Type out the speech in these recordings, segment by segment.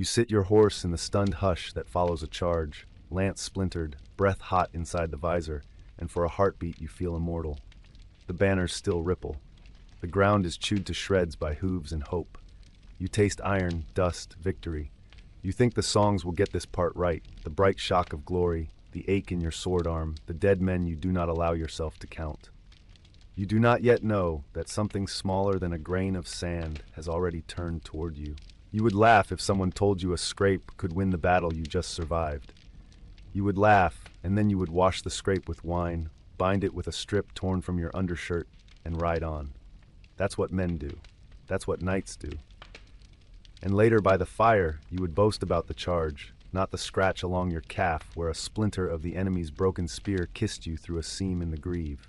You sit your horse in the stunned hush that follows a charge, lance splintered, breath hot inside the visor, and for a heartbeat you feel immortal. The banners still ripple. The ground is chewed to shreds by hooves and hope. You taste iron, dust, victory. You think the songs will get this part right, the bright shock of glory, the ache in your sword arm, the dead men you do not allow yourself to count. You do not yet know that something smaller than a grain of sand has already turned toward you. You would laugh if someone told you a scrape could win the battle you just survived. You would laugh, and then you would wash the scrape with wine, bind it with a strip torn from your undershirt, and ride on. That's what men do. That's what knights do. And later by the fire, you would boast about the charge, not the scratch along your calf where a splinter of the enemy's broken spear kissed you through a seam in the greave.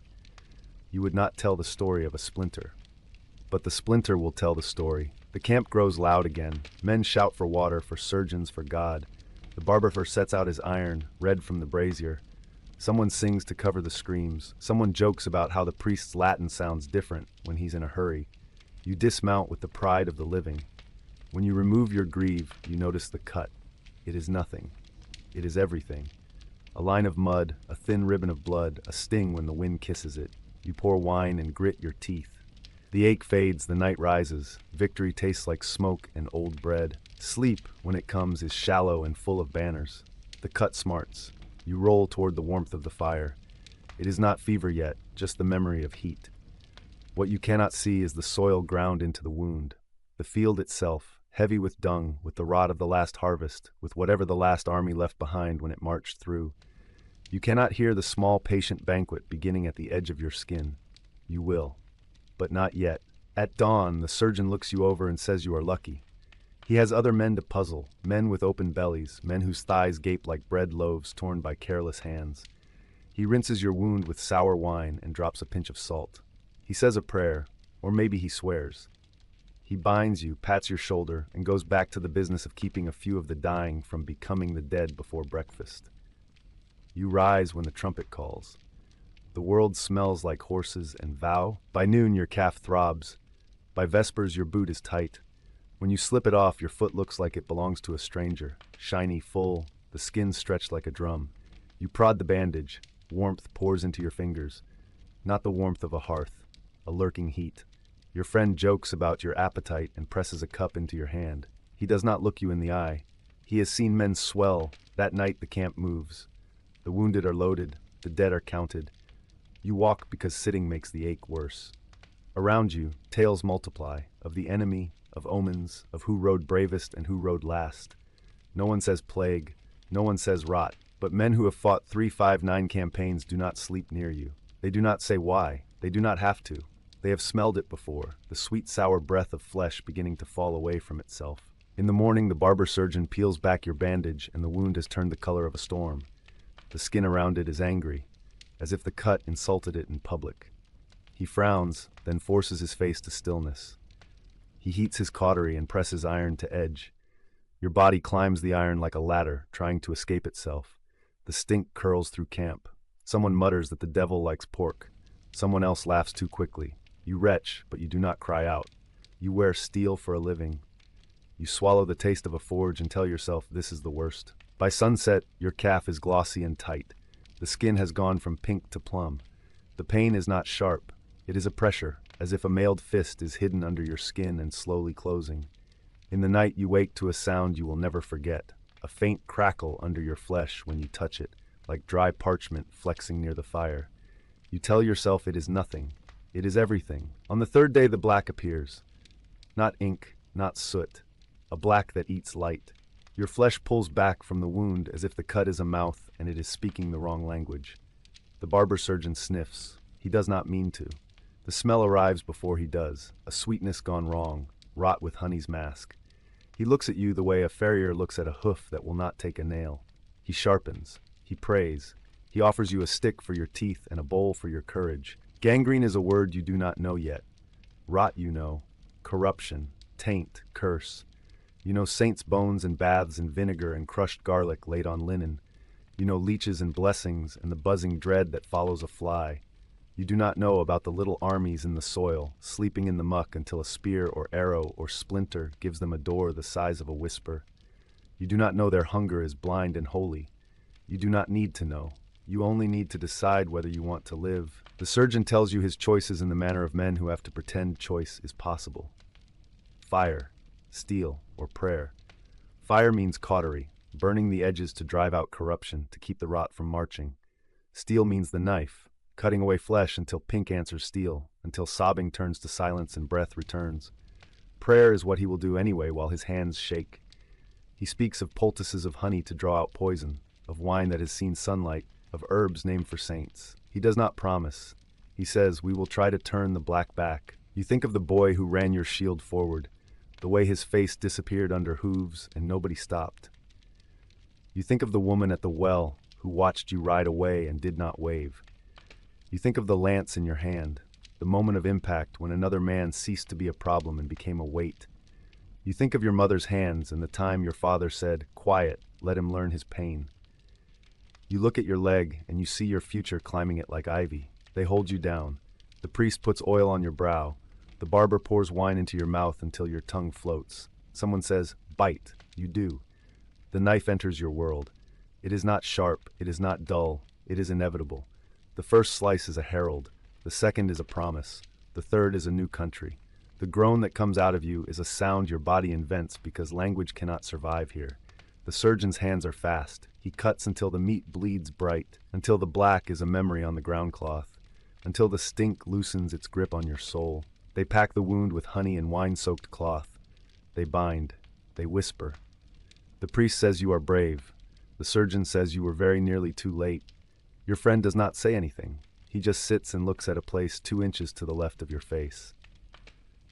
You would not tell the story of a splinter. But the splinter will tell the story. The camp grows loud again. Men shout for water, for surgeons, for God. The barber sets out his iron, red from the brazier. Someone sings to cover the screams. Someone jokes about how the priest's Latin sounds different when he's in a hurry. You dismount with the pride of the living. When you remove your greave, you notice the cut. It is nothing. It is everything. A line of mud, a thin ribbon of blood, a sting when the wind kisses it. You pour wine and grit your teeth. The ache fades, the night rises. Victory tastes like smoke and old bread. Sleep, when it comes, is shallow and full of banners. The cut smarts. You roll toward the warmth of the fire. It is not fever yet, just the memory of heat. What you cannot see is the soil ground into the wound. The field itself, heavy with dung, with the rot of the last harvest, with whatever the last army left behind when it marched through. You cannot hear the small patient banquet beginning at the edge of your skin. You will. But not yet. At dawn, the surgeon looks you over and says you are lucky. He has other men to puzzle, men with open bellies, men whose thighs gape like bread loaves torn by careless hands. He rinses your wound with sour wine and drops a pinch of salt. He says a prayer, or maybe he swears. He binds you, pats your shoulder, and goes back to the business of keeping a few of the dying from becoming the dead before breakfast. You rise when the trumpet calls. The world smells like horses and vow. By noon your calf throbs. By vespers your boot is tight. When you slip it off, your foot looks like it belongs to a stranger. Shiny, full, the skin stretched like a drum. You prod the bandage. Warmth pours into your fingers. Not the warmth of a hearth, a lurking heat. Your friend jokes about your appetite and presses a cup into your hand. He does not look you in the eye. He has seen men swell. That night the camp moves. The wounded are loaded. The dead are counted. You walk because sitting makes the ache worse. Around you, tales multiply, of the enemy, of omens, of who rode bravest and who rode last. No one says plague, no one says rot, but men who have fought 3, 5, 9 campaigns do not sleep near you. They do not say why, they do not have to. They have smelled it before, the sweet sour breath of flesh beginning to fall away from itself. In the morning, the barber surgeon peels back your bandage and the wound has turned the color of a storm. The skin around it is angry, as if the cut insulted it in public. He frowns, then forces his face to stillness. He heats his cautery and presses iron to edge. Your body climbs the iron like a ladder, trying to escape itself. The stink curls through camp. Someone mutters that the devil likes pork. Someone else laughs too quickly. You retch, but you do not cry out. You wear steel for a living. You swallow the taste of a forge and tell yourself this is the worst. By sunset, your calf is glossy and tight. The skin has gone from pink to plum. The pain is not sharp. It is a pressure, as if a mailed fist is hidden under your skin and slowly closing. In the night you wake to a sound you will never forget, a faint crackle under your flesh when you touch it, like dry parchment flexing near the fire. You tell yourself it is nothing. It is everything. On the third day the black appears. Not ink, not soot. A black that eats light. Your flesh pulls back from the wound as if the cut is a mouth and it is speaking the wrong language. The barber surgeon sniffs. He does not mean to. The smell arrives before he does, a sweetness gone wrong, wrought with honey's mask. He looks at you the way a farrier looks at a hoof that will not take a nail. He sharpens. He prays. He offers you a stick for your teeth and a bowl for your courage. Gangrene is a word you do not know yet. Rot you know. Corruption. Taint. Curse. You know saints' bones and baths and vinegar and crushed garlic laid on linen. You know leeches and blessings and the buzzing dread that follows a fly. You do not know about the little armies in the soil, sleeping in the muck until a spear or arrow or splinter gives them a door the size of a whisper. You do not know their hunger is blind and holy. You do not need to know. You only need to decide whether you want to live. The surgeon tells you his choices in the manner of men who have to pretend choice is possible. Fire, steel, or prayer. Fire means cautery, burning the edges to drive out corruption, to keep the rot from marching. Steel means the knife, cutting away flesh until pink answers steel, until sobbing turns to silence and breath returns. Prayer is what he will do anyway while his hands shake. He speaks of poultices of honey to draw out poison, of wine that has seen sunlight, of herbs named for saints. He does not promise. He says, we will try to turn the black back. You think of the boy who ran your shield forward, the way his face disappeared under hooves and nobody stopped. You think of the woman at the well who watched you ride away and did not wave. You think of the lance in your hand, the moment of impact when another man ceased to be a problem and became a weight. You think of your mother's hands and the time your father said, quiet, let him learn his pain. You look at your leg and you see your future climbing it like ivy. They hold you down. The priest puts oil on your brow. The barber pours wine into your mouth until your tongue floats. Someone says, bite. You do. The knife enters your world. It is not sharp. It is not dull. It is inevitable. The first slice is a herald. The second is a promise. The third is a new country. The groan that comes out of you is a sound your body invents because language cannot survive here. The surgeon's hands are fast. He cuts until the meat bleeds bright, until the black is a memory on the ground cloth, until the stink loosens its grip on your soul. They pack the wound with honey and wine-soaked cloth. They bind. They whisper. The priest says you are brave. The surgeon says you were very nearly too late. Your friend does not say anything. He just sits and looks at a place 2 inches to the left of your face.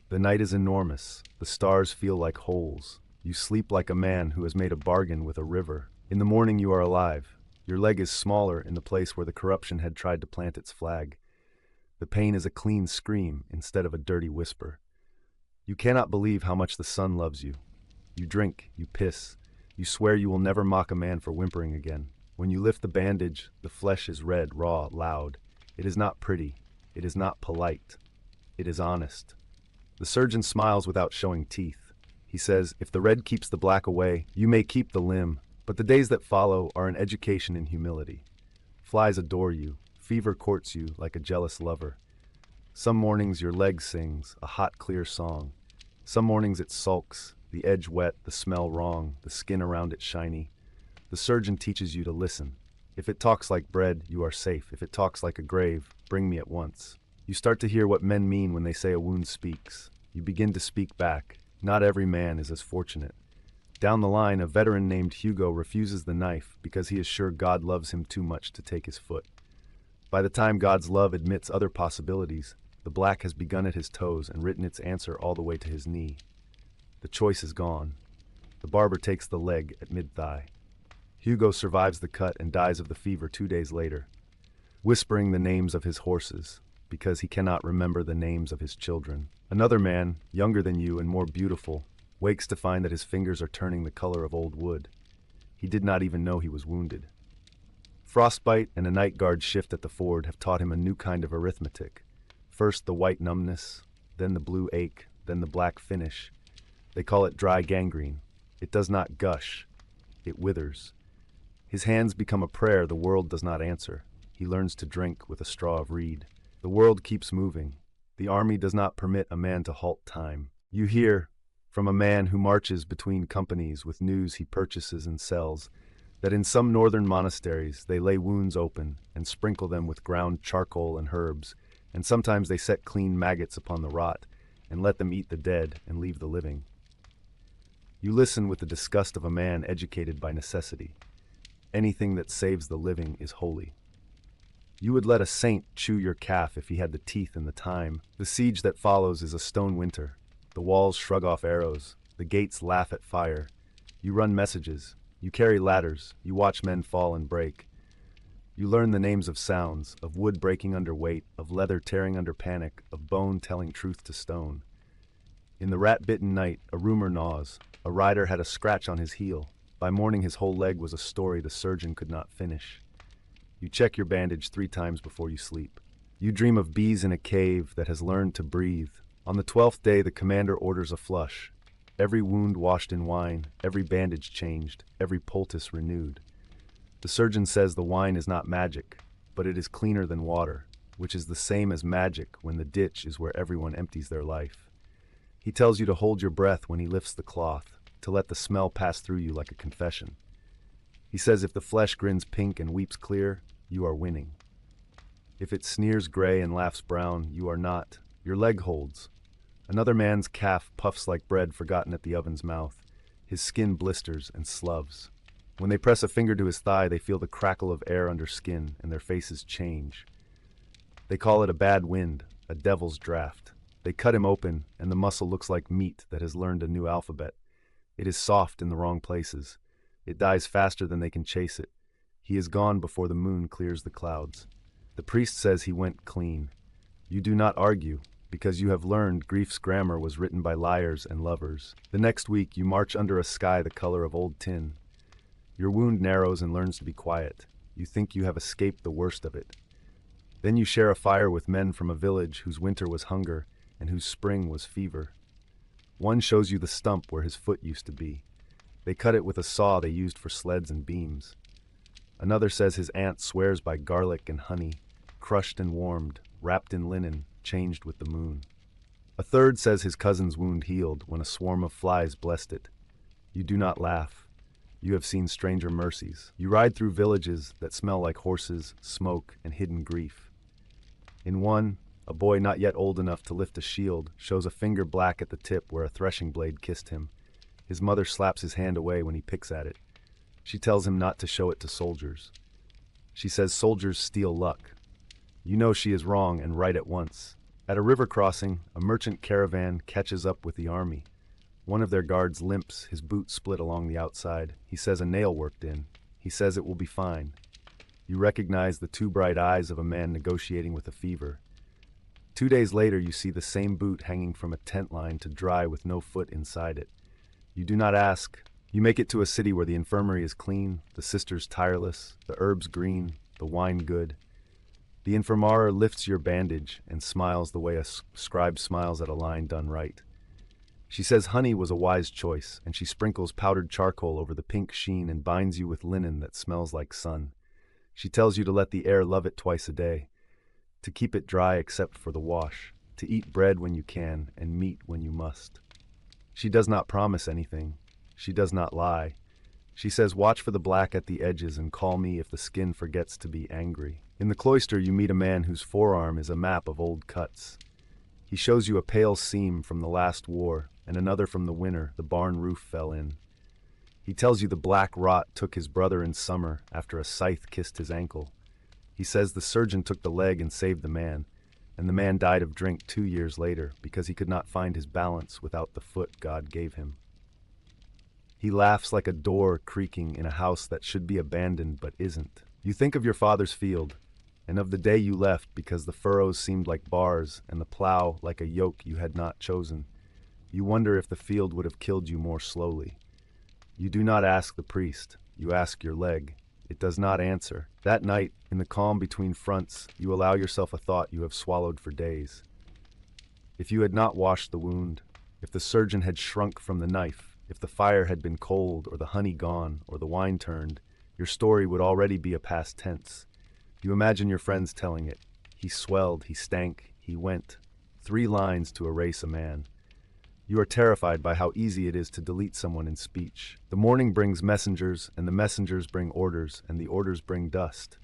The night is enormous. The stars feel like holes. You sleep like a man who has made a bargain with a river. In the morning you are alive. Your leg is smaller in the place where the corruption had tried to plant its flag. The pain is a clean scream instead of a dirty whisper. You cannot believe how much the sun loves you. You drink, you piss. You swear you will never mock a man for whimpering again. When you lift the bandage, the flesh is red, raw, loud. It is not pretty. It is not polite. It is honest. The surgeon smiles without showing teeth. He says, if the red keeps the black away, you may keep the limb, but the days that follow are an education in humility. Flies adore you. Fever courts you like a jealous lover. Some mornings your leg sings, a hot, clear song. Some mornings it sulks, the edge wet, the smell wrong, the skin around it shiny. The surgeon teaches you to listen. If it talks like bread, you are safe. If it talks like a grave, bring me at once. You start to hear what men mean when they say a wound speaks. You begin to speak back. Not every man is as fortunate. Down the line, a veteran named Hugo refuses the knife because he is sure God loves him too much to take his foot. By the time God's love admits other possibilities, the black has begun at his toes and written its answer all the way to his knee. The choice is gone. The barber takes the leg at mid-thigh. Hugo survives the cut and dies of the fever 2 days later, whispering the names of his horses, because he cannot remember the names of his children. Another man, younger than you and more beautiful, wakes to find that his fingers are turning the color of old wood. He did not even know he was wounded. Frostbite and a night guard shift at the ford have taught him a new kind of arithmetic. First the white numbness, then the blue ache, then the black finish. They call it dry gangrene. It does not gush. It withers. His hands become a prayer the world does not answer. He learns to drink with a straw of reed. The world keeps moving. The army does not permit a man to halt time. You hear, from a man who marches between companies with news he purchases and sells, that in some northern monasteries they lay wounds open and sprinkle them with ground charcoal and herbs, and sometimes they set clean maggots upon the rot and let them eat the dead and leave the living. You listen with the disgust of a man educated by necessity. Anything that saves the living is holy. You would let a saint chew your calf if he had the teeth and the time. The siege that follows is a stone winter. The walls shrug off arrows. The gates laugh at fire. You run messages. You carry ladders. You watch men fall and break. You learn the names of sounds, of wood breaking under weight, of leather tearing under panic, of bone telling truth to stone. In the rat-bitten night, a rumor gnaws. A rider had a scratch on his heel. By morning his whole leg was a story the surgeon could not finish. You check your bandage 3 times before you sleep. You dream of bees in a cave that has learned to breathe. On the 12th day, the commander orders a flush. every wound washed in wine, every bandage changed, every poultice renewed. The surgeon says the wine is not magic, but it is cleaner than water, which is the same as magic when the ditch is where everyone empties their life. He tells you to hold your breath when he lifts the cloth, to let the smell pass through you like a confession. He says if the flesh grins pink and weeps clear, you are winning. If it sneers gray and laughs brown, you are not. Your leg holds. Another man's calf puffs like bread forgotten at the oven's mouth. His skin blisters and sloves. When they press a finger to his thigh, they feel the crackle of air under skin, and their faces change. They call it a bad wind, a devil's draft. They cut him open, and the muscle looks like meat that has learned a new alphabet. It is soft in the wrong places. It dies faster than they can chase it. He is gone before the moon clears the clouds. The priest says he went clean. You do not argue, because you have learned grief's grammar was written by liars and lovers. The next week you march under a sky the color of old tin. Your wound narrows and learns to be quiet. You think you have escaped the worst of it. Then you share a fire with men from a village whose winter was hunger and whose spring was fever. One shows you the stump where his foot used to be. They cut it with a saw they used for sleds and beams. Another says his aunt swears by garlic and honey, crushed and warmed, wrapped in linen, changed with the moon. A third says his cousin's wound healed when a swarm of flies blessed it. You do not laugh. You have seen stranger mercies. You ride through villages that smell like horses, smoke, and hidden grief. In one, a boy not yet old enough to lift a shield shows a finger black at the tip where a threshing blade kissed him. His mother slaps his hand away when he picks at it. She tells him not to show it to soldiers. She says soldiers steal luck. You know she is wrong and right at once. At a river crossing, a merchant caravan catches up with the army. One of their guards limps, his boot split along the outside. He says a nail worked in. He says it will be fine. You recognize the two bright eyes of a man negotiating with a fever. 2 days later, you see the same boot hanging from a tent line to dry with no foot inside it. You do not ask. You make it to a city where the infirmary is clean, the sisters tireless, the herbs green, the wine good. The infirmar lifts your bandage and smiles the way a scribe smiles at a line done right. She says honey was a wise choice, and she sprinkles powdered charcoal over the pink sheen and binds you with linen that smells like sun. She tells you to let the air love it twice a day, to keep it dry except for the wash, to eat bread when you can and meat when you must. She does not promise anything. She does not lie. She says, watch for the black at the edges and call me if the skin forgets to be angry. In the cloister, you meet a man whose forearm is a map of old cuts. He shows you a pale seam from the last war and another from the winter the barn roof fell in. He tells you the black rot took his brother in summer after a scythe kissed his ankle. He says the surgeon took the leg and saved the man, and the man died of drink 2 years later because he could not find his balance without the foot God gave him. He laughs like a door creaking in a house that should be abandoned but isn't. You think of your father's field, and of the day you left because the furrows seemed like bars and the plow like a yoke you had not chosen. You wonder if the field would have killed you more slowly. You do not ask the priest, you ask your leg. It does not answer. That night, in the calm between fronts, you allow yourself a thought you have swallowed for days. If you had not washed the wound, if the surgeon had shrunk from the knife, if the fire had been cold or the honey gone or the wine turned, your story would already be a past tense. You imagine your friends telling it. He swelled, he stank, he went. 3 lines to erase a man. You are terrified by how easy it is to delete someone in speech. The morning brings messengers, and the messengers bring orders, and the orders bring dust.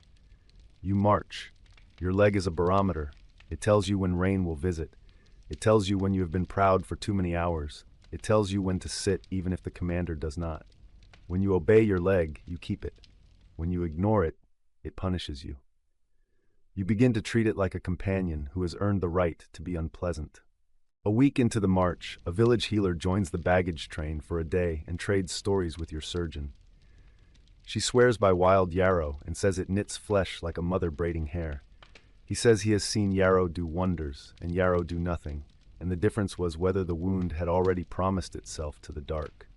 You march. Your leg is a barometer. It tells you when rain will visit. It tells you when you have been proud for too many hours. It tells you when to sit even if the commander does not. When you obey your leg, you keep it. When you ignore it, it punishes you. You begin to treat it like a companion who has earned the right to be unpleasant. A week into the march, a village healer joins the baggage train for a day and trades stories with your surgeon. She swears by wild yarrow and says it knits flesh like a mother braiding hair. He says he has seen yarrow do wonders and yarrow do nothing, and the difference was whether the wound had already promised itself to the dark.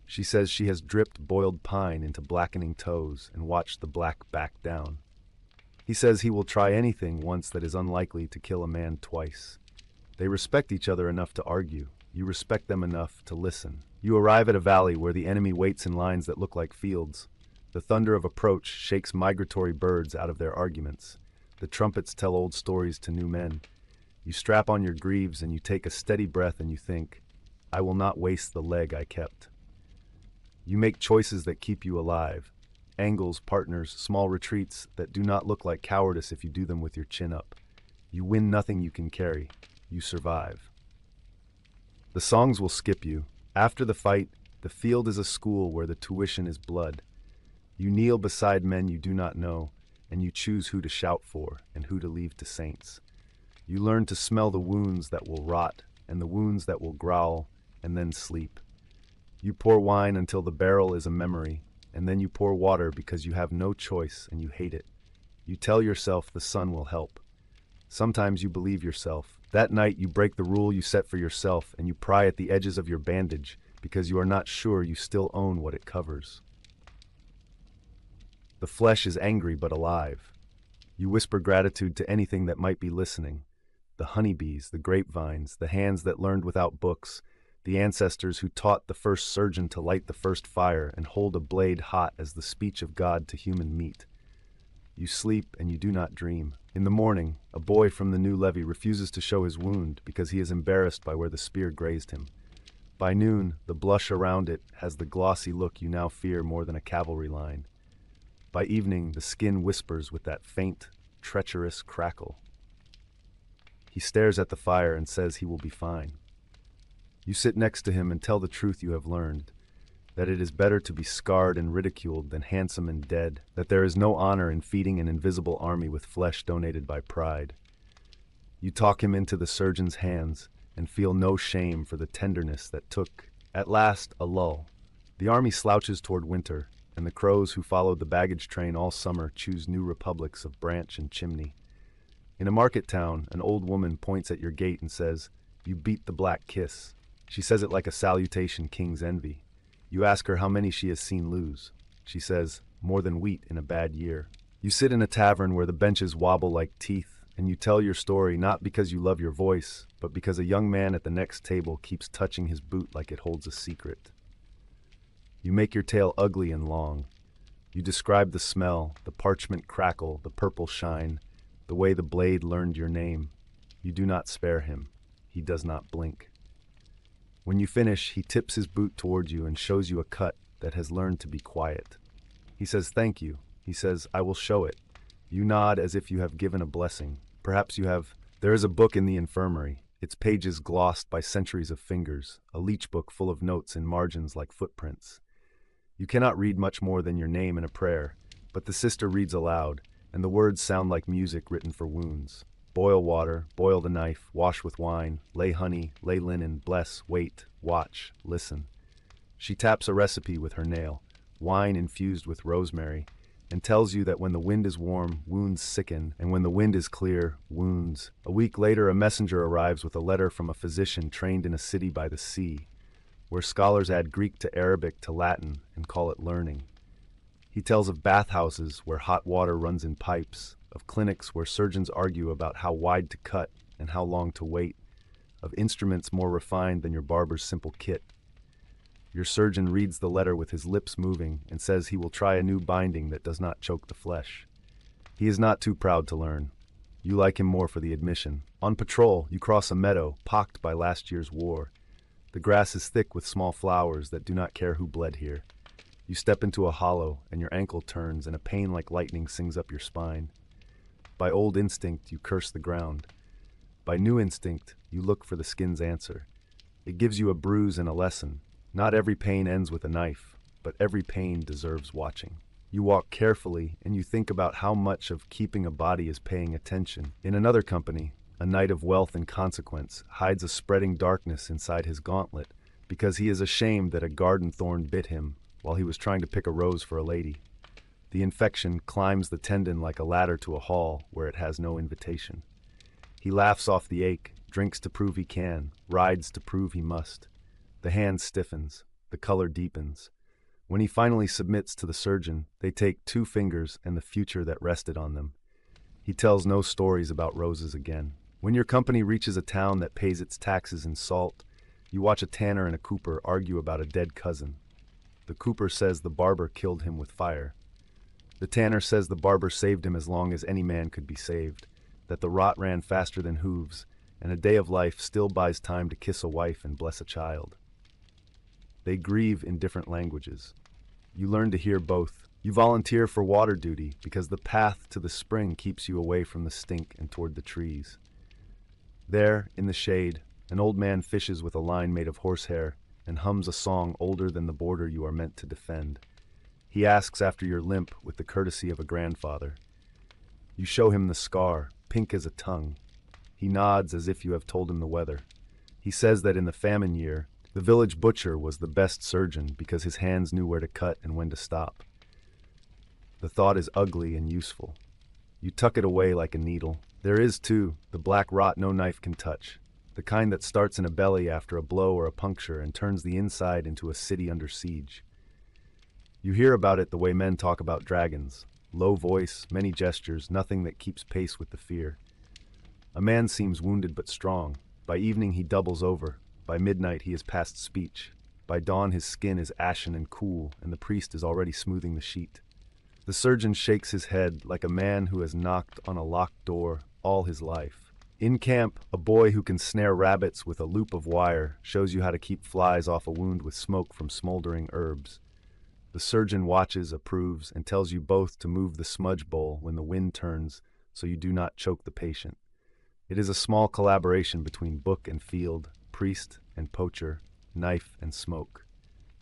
She says she has dripped boiled pine into blackening toes and watched the black back down. He says he will try anything once that is unlikely to kill a man twice. They respect each other enough to argue. you respect them enough to listen. You arrive at a valley where the enemy waits in lines that look like fields. The thunder of approach shakes migratory birds out of their arguments. The trumpets tell old stories to new men. You strap on your greaves and you take a steady breath and you think, I will not waste the leg I kept. You make choices that keep you alive. Angles, partners, small retreats that do not look like cowardice if you do them with your chin up. You win nothing you can carry. You survive. The songs will skip you. After the fight, the field is a school where the tuition is blood. You kneel beside men you do not know, and you choose who to shout for and who to leave to saints. You learn to smell the wounds that will rot and the wounds that will growl and then sleep. You pour wine until the barrel is a memory, and then you pour water because you have no choice and you hate it. You tell yourself the sun will help. Sometimes you believe yourself. That night you break the rule you set for yourself and you pry at the edges of your bandage because you are not sure you still own what it covers. The flesh is angry but alive. You whisper gratitude to anything that might be listening. The honeybees, the grapevines, the hands that learned without books, the ancestors who taught the first surgeon to light the first fire and hold a blade hot as the speech of God to human meat. You sleep and you do not dream. In the morning, a boy from the new levee refuses to show his wound because he is embarrassed by where the spear grazed him. By noon, the blush around it has the glossy look you now fear more than a cavalry line. By evening, the skin whispers with that faint, treacherous crackle. He stares at the fire and says he will be fine. You sit next to him and tell the truth you have learned, that it is better to be scarred and ridiculed than handsome and dead, that there is no honor in feeding an invisible army with flesh donated by pride. You talk him into the surgeon's hands and feel no shame for the tenderness that took, at last, a lull. The army slouches toward winter, and the crows who followed the baggage train all summer choose new republics of branch and chimney. In a market town, an old woman points at your gate and says, "You beat the black kiss." She says it like a salutation kings envy. You ask her how many she has seen lose. She says, more than wheat in a bad year. You sit in a tavern where the benches wobble like teeth, and you tell your story not because you love your voice, but because a young man at the next table keeps touching his boot like it holds a secret. You make your tale ugly and long. You describe the smell, the parchment crackle, the purple shine, the way the blade learned your name. You do not spare him. He does not blink. When you finish, he tips his boot toward you and shows you a cut that has learned to be quiet. He says, "Thank you." He says, "I will show it." You nod as if you have given a blessing. Perhaps you have. There is a book in the infirmary, its pages glossed by centuries of fingers, a leech book full of notes in margins like footprints. You cannot read much more than your name and a prayer, but the sister reads aloud, and the words sound like music written for wounds. Boil water, boil the knife, wash with wine, lay honey, lay linen, bless, wait, watch, listen. She taps a recipe with her nail, wine infused with rosemary, and tells you that when the wind is warm, wounds sicken, and when the wind is clear, wounds. A week later, a messenger arrives with a letter from a physician trained in a city by the sea, where scholars add Greek to Arabic to Latin and call it learning. He tells of bathhouses where hot water runs in pipes, of clinics where surgeons argue about how wide to cut and how long to wait, of instruments more refined than your barber's simple kit. Your surgeon reads the letter with his lips moving and says he will try a new binding that does not choke the flesh. He is not too proud to learn. You like him more for the admission. On patrol, you cross a meadow pocked by last year's war. The grass is thick with small flowers that do not care who bled here. You step into a hollow and your ankle turns and a pain like lightning sings up your spine. By old instinct, you curse the ground. By new instinct, you look for the skin's answer. It gives you a bruise and a lesson. Not every pain ends with a knife, but every pain deserves watching. You walk carefully and you think about how much of keeping a body is paying attention. In another company, a knight of wealth and consequence hides a spreading darkness inside his gauntlet because he is ashamed that a garden thorn bit him while he was trying to pick a rose for a lady. The infection climbs the tendon like a ladder to a hall where it has no invitation. He laughs off the ache, drinks to prove he can, rides to prove he must. The hand stiffens, the color deepens. When he finally submits to the surgeon, they take 2 fingers and the future that rested on them. He tells no stories about roses again. When your company reaches a town that pays its taxes in salt, You watch a tanner and a cooper argue about a dead cousin. The cooper says the barber killed him with fire. The tanner says the barber saved him as long as any man could be saved, that the rot ran faster than hooves, and a day of life still buys time to kiss a wife and bless a child. They grieve in different languages. You learn to hear both. You volunteer for water duty because the path to the spring keeps you away from the stink and toward the trees. There, in the shade, an old man fishes with a line made of horsehair and hums a song older than the border you are meant to defend. He asks after your limp with the courtesy of a grandfather. You show him the scar, pink as a tongue. He nods as if you have told him the weather. He says that in the famine year, the village butcher was the best surgeon because his hands knew where to cut and when to stop. The thought is ugly and useful. You tuck it away like a needle. There is, too, the black rot no knife can touch, the kind that starts in a belly after a blow or a puncture and turns the inside into a city under siege. You hear about it the way men talk about dragons. Low voice, many gestures, nothing that keeps pace with the fear. A man seems wounded but strong. By evening he doubles over. By midnight he is past speech. By dawn his skin is ashen and cool, and the priest is already smoothing the sheet. The surgeon shakes his head like a man who has knocked on a locked door all his life. In camp, a boy who can snare rabbits with a loop of wire shows you how to keep flies off a wound with smoke from smoldering herbs. The surgeon watches, approves, and tells you both to move the smudge bowl when the wind turns so you do not choke the patient. It is a small collaboration between book and field, priest and poacher, knife and smoke.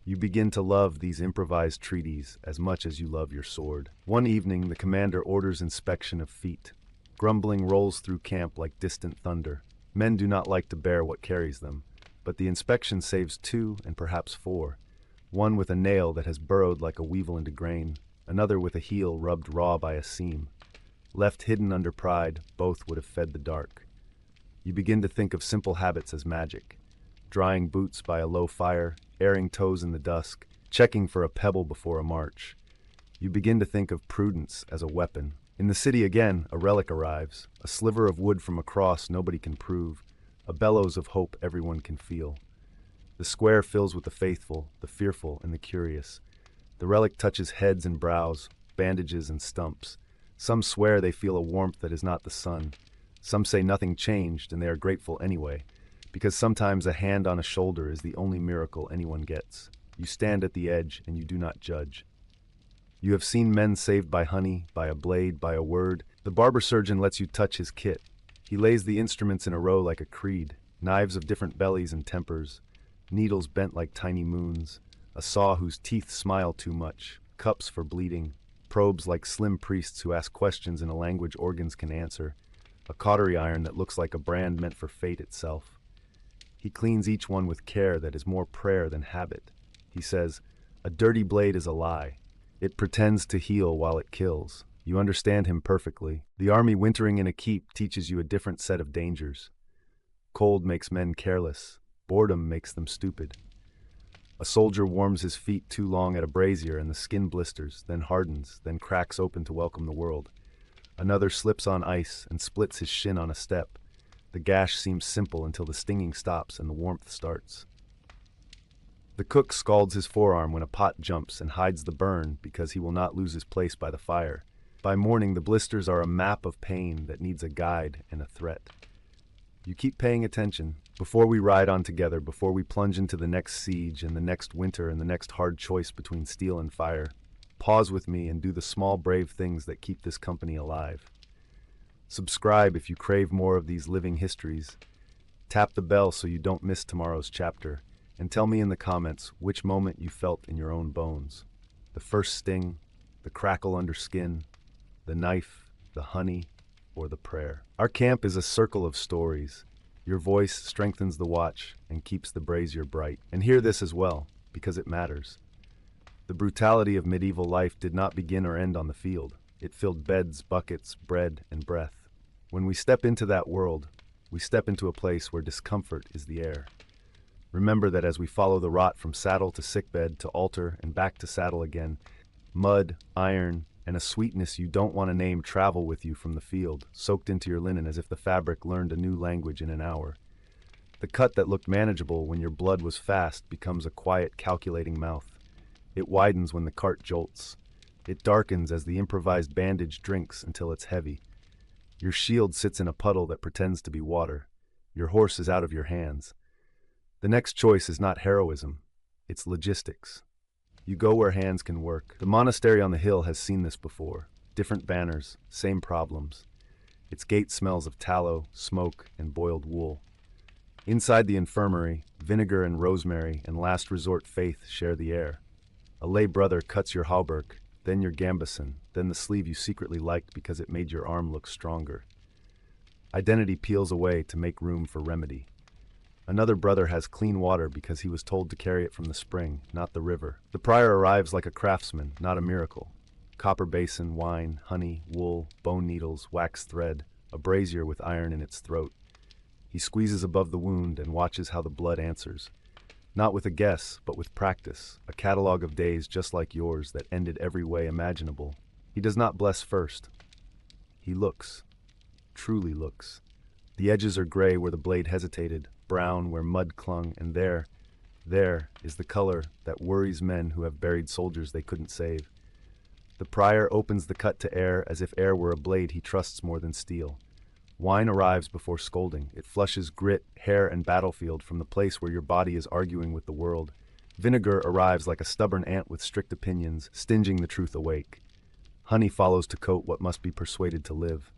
You begin to love these improvised treaties as much as you love your sword. One evening, the commander orders inspection of feet. Grumbling rolls through camp like distant thunder. Men do not like to bear what carries them, but the inspection saves 2 and perhaps 4. One with a nail that has burrowed like a weevil into grain, another with a heel rubbed raw by a seam. Left hidden under pride, both would have fed the dark. You begin to think of simple habits as magic. Drying boots by a low fire, airing toes in the dusk, checking for a pebble before a march. You begin to think of prudence as a weapon. In the city again, a relic arrives, a sliver of wood from a cross nobody can prove, a bellows of hope everyone can feel. The square fills with the faithful, the fearful, and the curious. The relic touches heads and brows, bandages and stumps. Some swear they feel a warmth that is not the sun. Some say nothing changed and they are grateful anyway, because sometimes a hand on a shoulder is the only miracle anyone gets. You stand at the edge and you do not judge. You have seen men saved by honey, by a blade, by a word. The barber surgeon lets you touch his kit. He lays the instruments in a row like a creed, knives of different bellies and tempers, needles bent like tiny moons, a saw whose teeth smile too much, cups for bleeding, probes like slim priests who ask questions in a language organs can answer, a cautery iron that looks like a brand meant for fate itself. He cleans each one with care that is more prayer than habit. He says, "A dirty blade is a lie. It pretends to heal while it kills." You understand him perfectly. The army wintering in a keep teaches you a different set of dangers. Cold makes men careless. Boredom makes them stupid. A soldier warms his feet too long at a brazier and the skin blisters, then hardens, then cracks open to welcome the world. Another slips on ice and splits his shin on a step. The gash seems simple until the stinging stops and the warmth starts. The cook scalds his forearm when a pot jumps and hides the burn because he will not lose his place by the fire. By morning, the blisters are a map of pain that needs a guide and a threat. You keep paying attention. Before we ride on together, before we plunge into the next siege and the next winter and the next hard choice between steel and fire, pause with me and do the small brave things that keep this company alive. Subscribe if you crave more of these living histories. Tap the bell so you don't miss tomorrow's chapter, and tell me in the comments which moment you felt in your own bones. The first sting, the crackle under skin, the knife, the honey, or the prayer. Our camp is a circle of stories. Your voice strengthens the watch and keeps the brazier bright. And hear this as well, because it matters. The brutality of medieval life did not begin or end on the field. It filled beds, buckets, bread, and breath. When we step into that world, we step into a place where discomfort is the air. Remember that as we follow the rot from saddle to sickbed to altar and back to saddle again, mud, iron, and a sweetness you don't want to name travel with you from the field, soaked into your linen as if the fabric learned a new language in an hour. The cut that looked manageable when your blood was fast becomes a quiet, calculating mouth. It widens when the cart jolts. It darkens as the improvised bandage drinks until it's heavy. Your shield sits in a puddle that pretends to be water. Your horse is out of your hands. The next choice is not heroism, it's logistics. You go where hands can work. The monastery on the hill has seen this before. Different banners, same problems. Its gate smells of tallow, smoke, and boiled wool. Inside the infirmary, vinegar and rosemary and last resort faith share the air. A lay brother cuts your hauberk, then your gambeson, then the sleeve you secretly liked because it made your arm look stronger. Identity peels away to make room for remedy. Another brother has clean water because he was told to carry it from the spring, not the river. The prior arrives like a craftsman, not a miracle. Copper basin, wine, honey, wool, bone needles, wax thread, a brazier with iron in its throat. He squeezes above the wound and watches how the blood answers. Not with a guess, but with practice, a catalogue of days just like yours that ended every way imaginable. He does not bless first. He looks, truly looks. The edges are gray where the blade hesitated, brown where mud clung, and there is the color that worries men who have buried soldiers they couldn't save. The prior opens the cut to air as if air were a blade he trusts more than steel. Wine arrives before scolding. It flushes grit, hair, and battlefield from the place where your body is arguing with the world. Vinegar arrives like a stubborn ant with strict opinions, stinging the truth awake. Honey follows to coat what must be persuaded to live.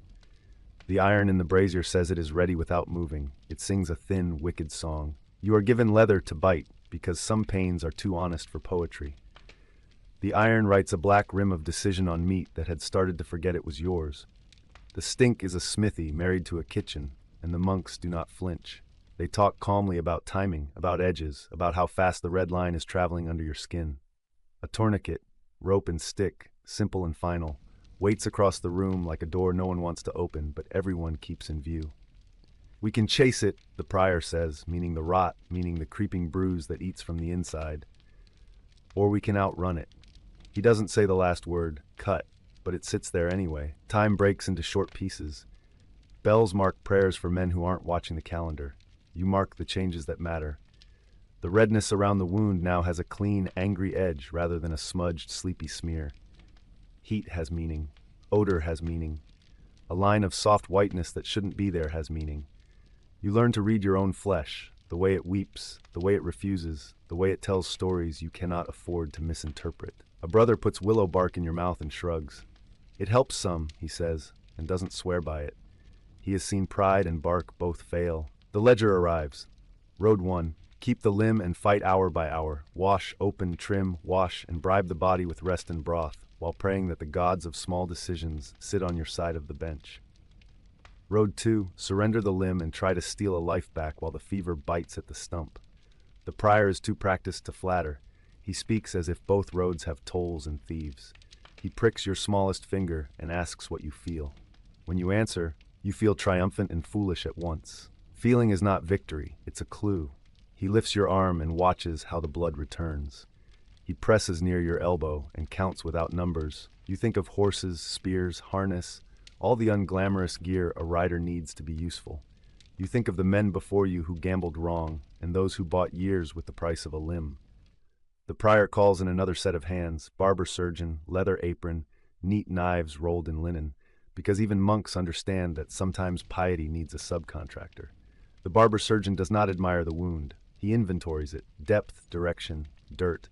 The iron in the brazier says it is ready without moving. It sings a thin, wicked song. You are given leather to bite, because some pains are too honest for poetry. The iron writes a black rim of decision on meat that had started to forget it was yours. The stink is a smithy married to a kitchen, and the monks do not flinch. They talk calmly about timing, about edges, about how fast the red line is traveling under your skin. A tourniquet, rope and stick, simple and final, waits across the room like a door no one wants to open, but everyone keeps in view. We can chase it, the prior says, meaning the rot, meaning the creeping bruise that eats from the inside. Or we can outrun it. He doesn't say the last word, cut, but it sits there anyway. Time breaks into short pieces. Bells mark prayers for men who aren't watching the calendar. You mark the changes that matter. The redness around the wound now has a clean, angry edge rather than a smudged, sleepy smear. Heat has meaning. Odor has meaning. A line of soft whiteness that shouldn't be there has meaning. You learn to read your own flesh, the way it weeps, the way it refuses, the way it tells stories you cannot afford to misinterpret. A brother puts willow bark in your mouth and shrugs. It helps some, he says, and doesn't swear by it. He has seen pride and bark both fail. The ledger arrives. Road 1. Keep the limb and fight hour by hour. Wash, open, trim, wash, and bribe the body with rest and broth, while praying that the gods of small decisions sit on your side of the bench. Road 2. Surrender the limb and try to steal a life back while the fever bites at the stump. The prior is too practiced to flatter. He speaks as if both roads have tolls and thieves. He pricks your smallest finger and asks what you feel. When you answer, you feel triumphant and foolish at once. Feeling is not victory, it's a clue. He lifts your arm and watches how the blood returns. He presses near your elbow and counts without numbers. You think of horses, spears, harness, all the unglamorous gear a rider needs to be useful. You think of the men before you who gambled wrong and those who bought years with the price of a limb. The prior calls in another set of hands, barber surgeon, leather apron, neat knives rolled in linen, because even monks understand that sometimes piety needs a subcontractor. The barber surgeon does not admire the wound. He inventories it, depth, direction, dirt.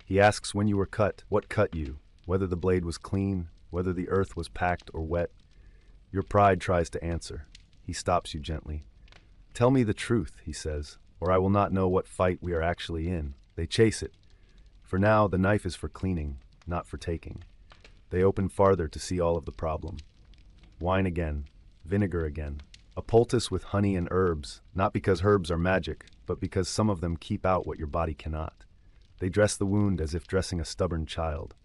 He asks when you were cut, what cut you, whether the blade was clean, whether the earth was packed or wet. Your pride tries to answer. He stops you gently. Tell me the truth, he says, or I will not know what fight we are actually in. They chase it. For now, the knife is for cleaning, not for taking. They open farther to see all of the problem. Wine again, vinegar again. A poultice with honey and herbs, not because herbs are magic, but because some of them keep out what your body cannot. They dress the wound as if dressing a stubborn child.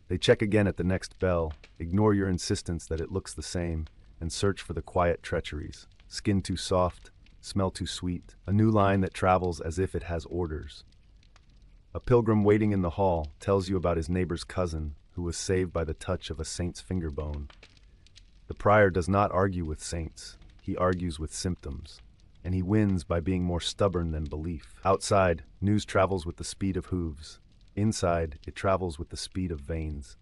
They check again at the next bell, ignore your insistence that it looks the same, and search for the quiet treacheries. Skin too soft, smell too sweet, a new line that travels as if it has orders. A pilgrim waiting in the hall tells you about his neighbor's cousin who was saved by the touch of a saint's finger bone. The prior does not argue with saints, he argues with symptoms. and he wins by being more stubborn than belief. Outside, news travels with the speed of hooves. Inside, it travels with the speed of veins.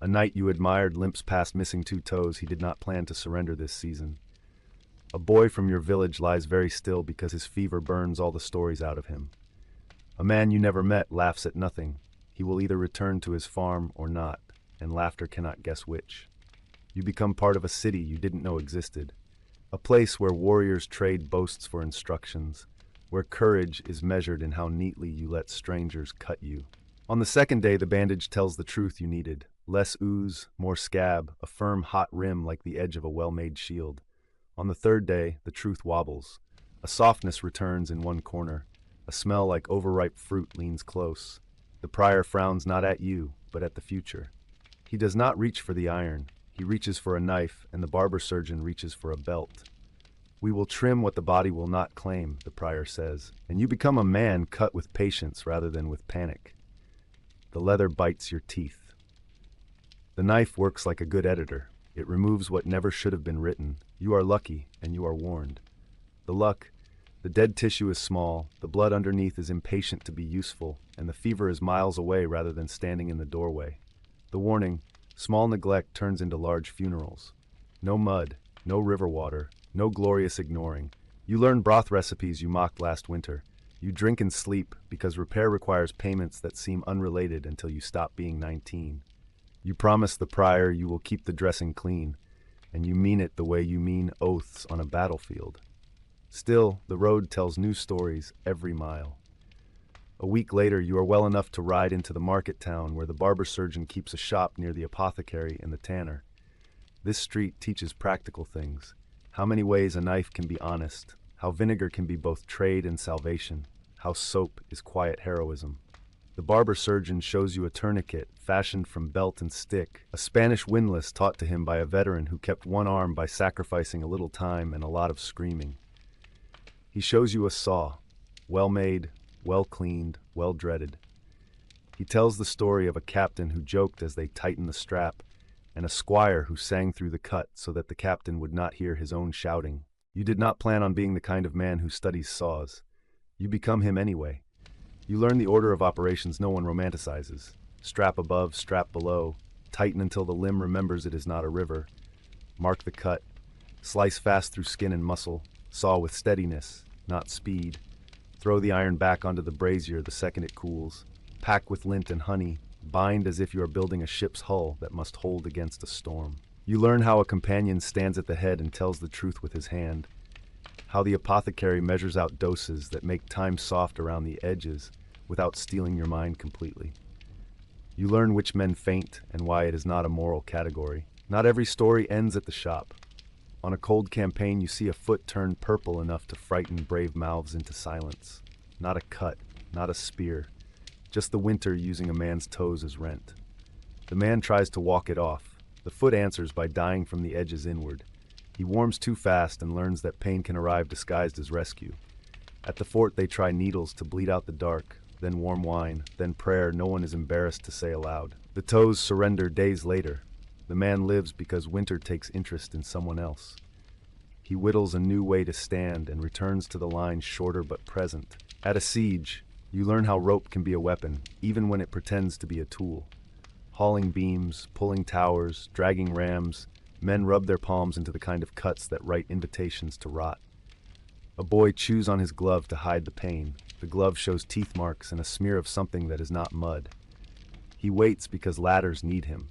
A knight you admired limps past missing 2 toes. He did not plan to surrender this season. A boy from your village lies very still because his fever burns all the stories out of him. A man you never met laughs at nothing. He will either return to his farm or not, and laughter cannot guess which. You become part of a city you didn't know existed. A place where warriors trade boasts for instructions, where courage is measured in how neatly you let strangers cut you. On the second day, the bandage tells the truth you needed. Less ooze, more scab, a firm, hot rim like the edge of a well-made shield. On the third day, the truth wobbles. A softness returns in one corner. A smell like overripe fruit leans close. The prior frowns not at you, but at the future. He does not reach for the iron. He reaches for a knife, and the barber surgeon reaches for a belt. We will trim what the body will not claim, the prior says, and you become a man cut with patience rather than with panic. The leather bites your teeth. The knife works like a good editor. It removes what never should have been written. You are lucky, and you are warned. The luck: the dead tissue is small, the blood underneath is impatient to be useful, and the fever is miles away rather than standing in the doorway. The warning: small neglect turns into large funerals. No mud, no river water, no glorious ignoring. You learn broth recipes you mocked last winter. You drink and sleep because repair requires payments that seem unrelated until you stop being 19. You promise the prior you will keep the dressing clean, and you mean it the way you mean oaths on a battlefield. Still, the road tells new stories every mile. A week later, you are well enough to ride into the market town where the barber surgeon keeps a shop near the apothecary and the tanner. This street teaches practical things. How many ways a knife can be honest, how vinegar can be both trade and salvation, how soap is quiet heroism. The barber surgeon shows you a tourniquet fashioned from belt and stick, a Spanish windlass taught to him by a veteran who kept one arm by sacrificing a little time and a lot of screaming. He shows you a saw, well-made, well-cleaned, well-dreaded. He tells the story of a captain who joked as they tightened the strap, and a squire who sang through the cut so that the captain would not hear his own shouting. You did not plan on being the kind of man who studies saws. You become him anyway. You learn the order of operations no one romanticizes. Strap above, strap below, tighten until the limb remembers it is not a river. Mark the cut, slice fast through skin and muscle, saw with steadiness, not speed. Throw the iron back onto the brazier the second it cools. Pack with lint and honey, bind as if you are building a ship's hull that must hold against a storm. You learn how a companion stands at the head and tells the truth with his hand, how the apothecary measures out doses that make time soft around the edges without stealing your mind completely. You learn which men faint and why it is not a moral category. Not every story ends at the shop. On a cold campaign, you see a foot turn purple enough to frighten brave mouths into silence. Not a cut, not a spear, just the winter using a man's toes as rent. The man tries to walk it off. The foot answers by dying from the edges inward. He warms too fast and learns that pain can arrive disguised as rescue. At the fort, they try needles to bleed out the dark, then warm wine, then prayer no one is embarrassed to say aloud. The toes surrender days later. The man lives because winter takes interest in someone else. He whittles a new way to stand and returns to the line shorter but present. At a siege, you learn how rope can be a weapon, even when it pretends to be a tool. Hauling beams, pulling towers, dragging rams, men rub their palms into the kind of cuts that write invitations to rot. A boy chews on his glove to hide the pain. The glove shows teeth marks and a smear of something that is not mud. He waits because ladders need him.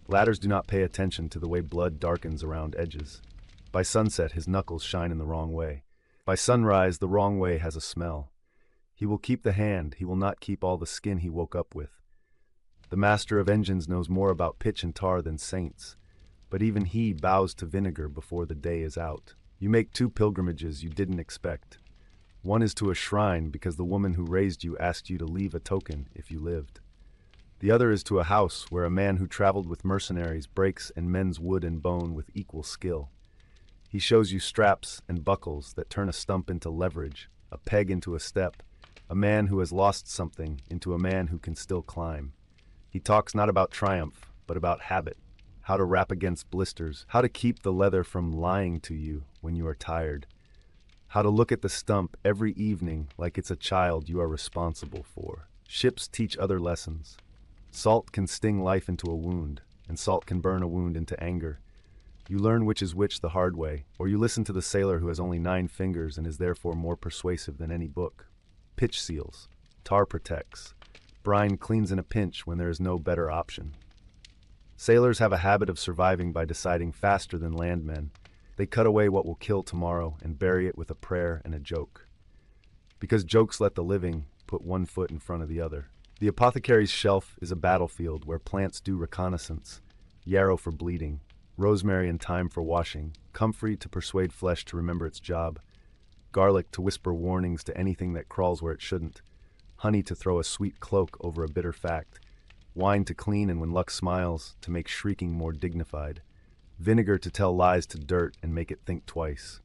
Ladders do not pay attention to the way blood darkens around edges. By sunset, his knuckles shine in the wrong way. By sunrise, the wrong way has a smell. He will keep the hand, he will not keep all the skin he woke up with. The master of engines knows more about pitch and tar than saints, but even he bows to vinegar before the day is out. You make 2 pilgrimages you didn't expect. One is to a shrine because the woman who raised you asked you to leave a token if you lived. The other is to a house where a man who traveled with mercenaries breaks and mends wood and bone with equal skill. He shows you straps and buckles that turn a stump into leverage, a peg into a step, a man who has lost something into a man who can still climb. He talks not about triumph, but about habit, how to rap against blisters, how to keep the leather from lying to you when you are tired. How to look at the stump every evening like it's a child you are responsible for. Ships teach other lessons. Salt can sting life into a wound, and salt can burn a wound into anger. You learn which is which the hard way, or you listen to the sailor who has only 9 fingers and is therefore more persuasive than any book. Pitch seals. Tar protects. Brine cleans in a pinch when there is no better option. Sailors have a habit of surviving by deciding faster than landmen. They cut away what will kill tomorrow and bury it with a prayer and a joke. Because jokes let the living put one foot in front of the other. The apothecary's shelf is a battlefield where plants do reconnaissance, yarrow for bleeding, rosemary and thyme for washing, comfrey to persuade flesh to remember its job, garlic to whisper warnings to anything that crawls where it shouldn't, honey to throw a sweet cloak over a bitter fact, wine to clean and when luck smiles, to make shrieking more dignified, vinegar to tell lies to dirt and make it think twice.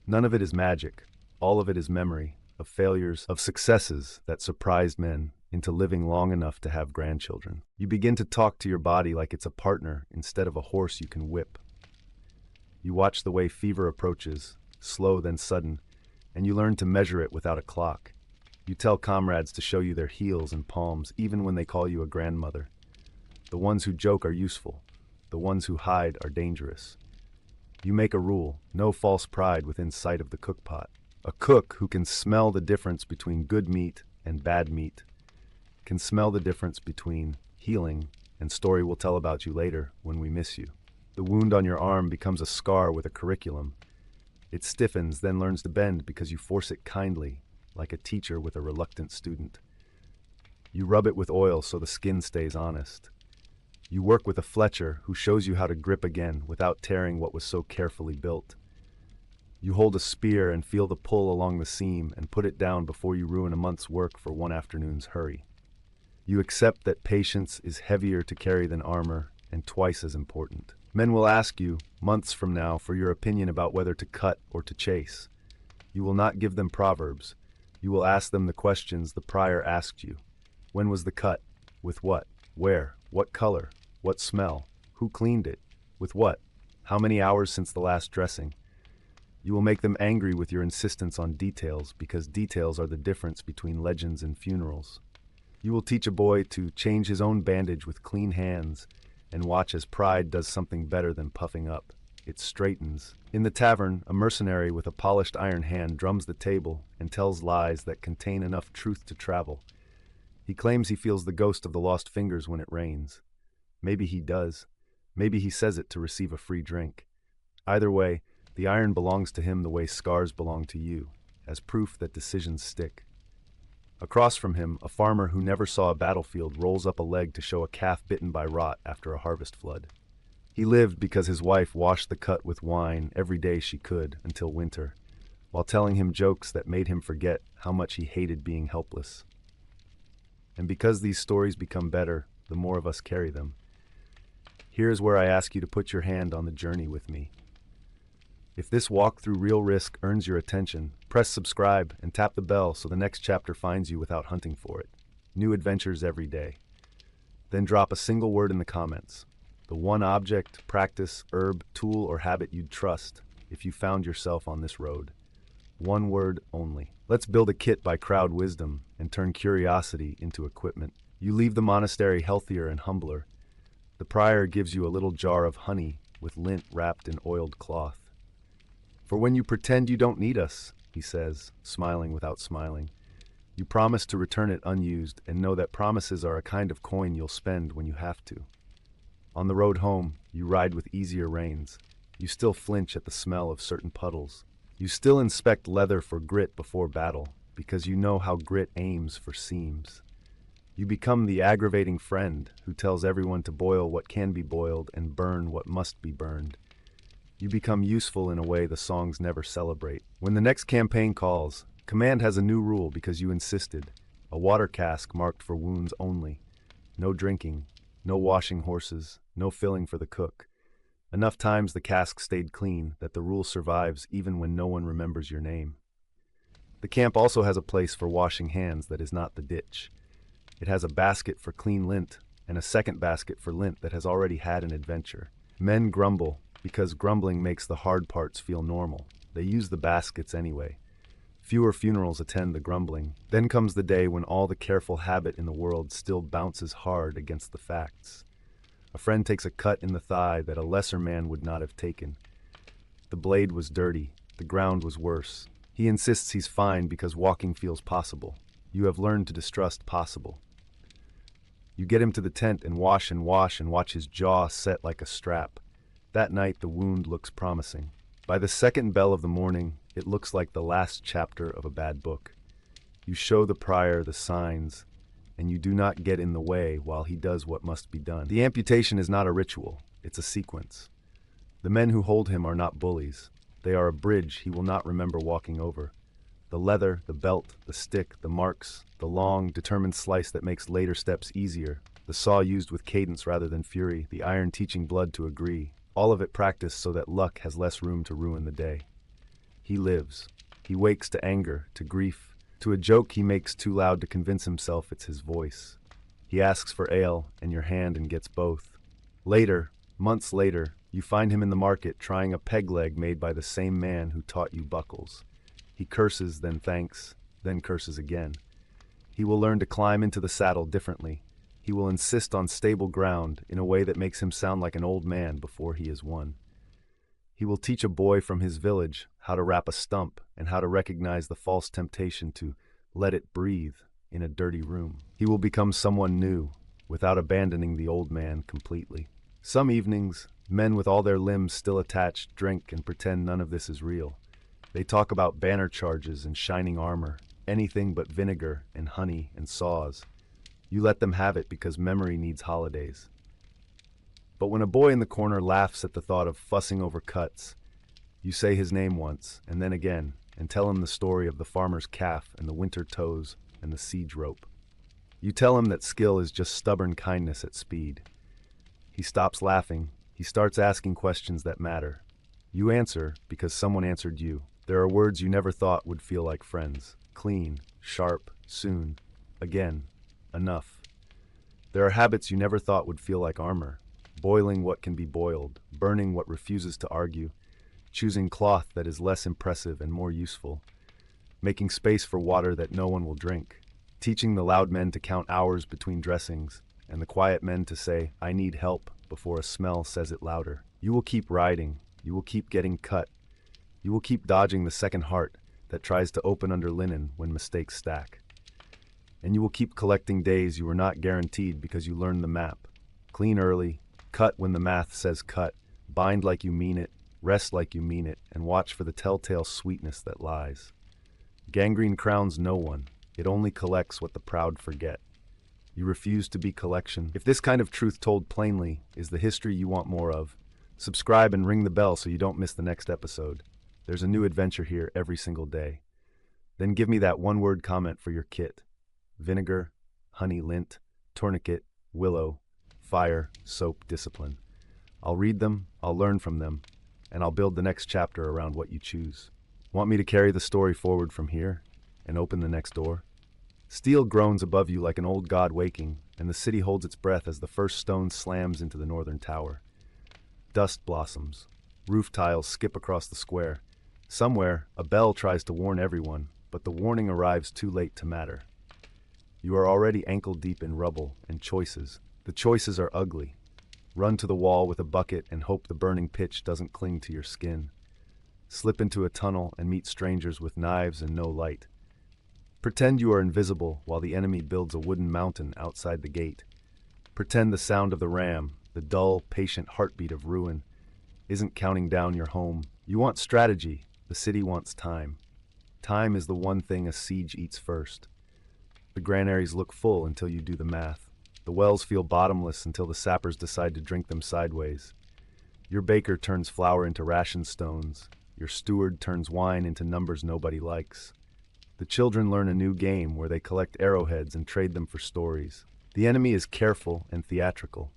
None of it is magic. All of it is memory, of failures, of successes that surprised men into living long enough to have grandchildren. You begin to talk to your body like it's a partner instead of a horse you can whip. You watch the way fever approaches, slow then sudden, and you learn to measure it without a clock. You tell comrades to show you their heels and palms even when they call you a grandmother. The ones who joke are useful. The ones who hide are dangerous. You make a rule, no false pride within sight of the cookpot. A cook who can smell the difference between good meat and bad meat, can smell the difference between healing and story we'll tell about you later when we miss you. The wound on your arm becomes a scar with a curriculum. It stiffens, then learns to bend because you force it kindly, like a teacher with a reluctant student. You rub it with oil so the skin stays honest. You work with a Fletcher who shows you how to grip again without tearing what was so carefully built. You hold a spear and feel the pull along the seam and put it down before you ruin a month's work for one afternoon's hurry. You accept that patience is heavier to carry than armor and twice as important. Men will ask you, months from now, for your opinion about whether to cut or to chase. You will not give them proverbs. You will ask them the questions the prior asked you. When was the cut? With what? Where? What color? What smell? Who cleaned it? With what? How many hours since the last dressing? You will make them angry with your insistence on details because details are the difference between legends and funerals. You will teach a boy to change his own bandage with clean hands and watch as pride does something better than puffing up. It straightens. In the tavern, a mercenary with a polished iron hand drums the table and tells lies that contain enough truth to travel. He claims he feels the ghost of the lost fingers when it rains. Maybe he does. Maybe he says it to receive a free drink. Either way, the iron belongs to him the way scars belong to you, as proof that decisions stick. Across from him, a farmer who never saw a battlefield rolls up a leg to show a calf bitten by rot after a harvest flood. He lived because his wife washed the cut with wine every day she could until winter, while telling him jokes that made him forget how much he hated being helpless. And because these stories become better, the more of us carry them. Here's where I ask you to put your hand on the journey with me. If this walk through real risk earns your attention, press subscribe and tap the bell so the next chapter finds you without hunting for it. New adventures every day. Then drop a single word in the comments. The one object, practice, herb, tool, or habit you'd trust if you found yourself on this road. One word only. Let's build a kit by crowd wisdom and turn curiosity into equipment. You leave the monastery healthier and humbler. The prior gives you a little jar of honey with lint wrapped in oiled cloth. For when you pretend you don't need us, he says, smiling without smiling, you promise to return it unused and know that promises are a kind of coin you'll spend when you have to. On the road home, you ride with easier reins. You still flinch at the smell of certain puddles. You still inspect leather for grit before battle, because you know how grit aims for seams. You become the aggravating friend who tells everyone to boil what can be boiled and burn what must be burned. You become useful in a way the songs never celebrate. When the next campaign calls, command has a new rule because you insisted. A water cask marked for wounds only. No drinking, no washing horses, no filling for the cook. Enough times the cask stayed clean that the rule survives even when no one remembers your name. The camp also has a place for washing hands that is not the ditch. It has a basket for clean lint and a second basket for lint that has already had an adventure. Men grumble because grumbling makes the hard parts feel normal. They use the baskets anyway. Fewer funerals attend the grumbling. Then comes the day when all the careful habit in the world still bounces hard against the facts. A friend takes a cut in the thigh that a lesser man would not have taken. The blade was dirty. The ground was worse. He insists he's fine because walking feels possible. You have learned to distrust possible. You get him to the tent and watch his jaw set like a strap. That night the wound looks promising. By the second bell of the morning, it looks like the last chapter of a bad book. You show the prior the signs, and you do not get in the way while he does what must be done. The amputation is not a ritual, it's a sequence. The men who hold him are not bullies. They are a bridge he will not remember walking over. The leather, the belt, the stick, the marks, the long, determined slice that makes later steps easier, the saw used with cadence rather than fury, the iron teaching blood to agree, all of it practiced so that luck has less room to ruin the day. He lives. He wakes to anger, to grief, to a joke he makes too loud to convince himself it's his voice. He asks for ale and your hand and gets both. Later, months later, you find him in the market trying a peg leg made by the same man who taught you buckles. He curses, then thanks, then curses again. He will learn to climb into the saddle differently. He will insist on stable ground in a way that makes him sound like an old man before he is one. He will teach a boy from his village how to wrap a stump and how to recognize the false temptation to let it breathe in a dirty room. He will become someone new without abandoning the old man completely. Some evenings, men with all their limbs still attached drink and pretend none of this is real. They talk about banner charges and shining armor, anything but vinegar and honey and saws. You let them have it because memory needs holidays. But when a boy in the corner laughs at the thought of fussing over cuts, you say his name once, and then again, and tell him the story of the farmer's calf and the winter toes and the siege rope. You tell him that skill is just stubborn kindness at speed. He stops laughing. He starts asking questions that matter. You answer because someone answered you. There are words you never thought would feel like friends. Clean, sharp, soon, again, enough. There are habits you never thought would feel like armor. Boiling what can be boiled, burning what refuses to argue, choosing cloth that is less impressive and more useful, making space for water that no one will drink, teaching the loud men to count hours between dressings, and the quiet men to say, "I need help," before a smell says it louder. You will keep riding. You will keep getting cut. You will keep dodging the second heart that tries to open under linen when mistakes stack. And you will keep collecting days you were not guaranteed because you learned the map. Clean early, cut when the math says cut, bind like you mean it, rest like you mean it, and watch for the telltale sweetness that lies. Gangrene crowns no one. It only collects what the proud forget. You refuse to be collection. If this kind of truth told plainly is the history you want more of, subscribe and ring the bell so you don't miss the next episode. There's a new adventure here every single day. Then give me that one-word comment for your kit. Vinegar, honey, lint, tourniquet, willow, fire, soap, discipline. I'll read them, I'll learn from them, and I'll build the next chapter around what you choose. Want me to carry the story forward from here and open the next door? Steel groans above you like an old god waking, and the city holds its breath as the first stone slams into the northern tower. Dust blossoms. Roof tiles skip across the square. Somewhere, a bell tries to warn everyone, but the warning arrives too late to matter. You are already ankle-deep in rubble and choices. The choices are ugly. Run to the wall with a bucket and hope the burning pitch doesn't cling to your skin. Slip into a tunnel and meet strangers with knives and no light. Pretend you are invisible while the enemy builds a wooden mountain outside the gate. Pretend the sound of the ram, the dull, patient heartbeat of ruin, isn't counting down your home. You want strategy. The city wants time. Time is the one thing a siege eats first. The granaries look full until you do the math. The wells feel bottomless until the sappers decide to drink them sideways. Your baker turns flour into ration stones. Your steward turns wine into numbers nobody likes. The children learn a new game where they collect arrowheads and trade them for stories. The enemy is careful and theatrical.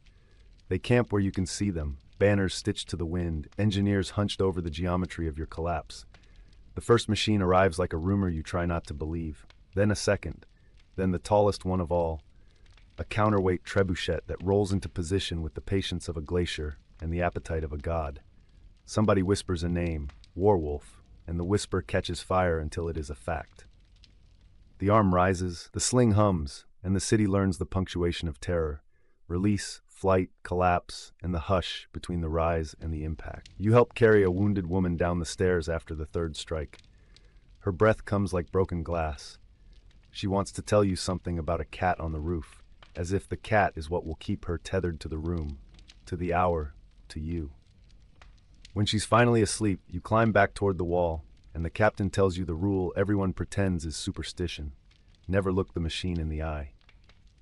They camp where you can see them, banners stitched to the wind, engineers hunched over the geometry of your collapse. The first machine arrives like a rumor you try not to believe, then a second, then the tallest one of all, a counterweight trebuchet that rolls into position with the patience of a glacier and the appetite of a god. Somebody whispers a name, Warwolf, and the whisper catches fire until it is a fact. The arm rises, the sling hums, and the city learns the punctuation of terror. Release, flight, collapse, and the hush between the rise and the impact. You help carry a wounded woman down the stairs after the third strike. Her breath comes like broken glass. She wants to tell you something about a cat on the roof, as if the cat is what will keep her tethered to the room, to the hour, to you. When she's finally asleep, you climb back toward the wall, and the captain tells you the rule everyone pretends is superstition. Never look the machine in the eye.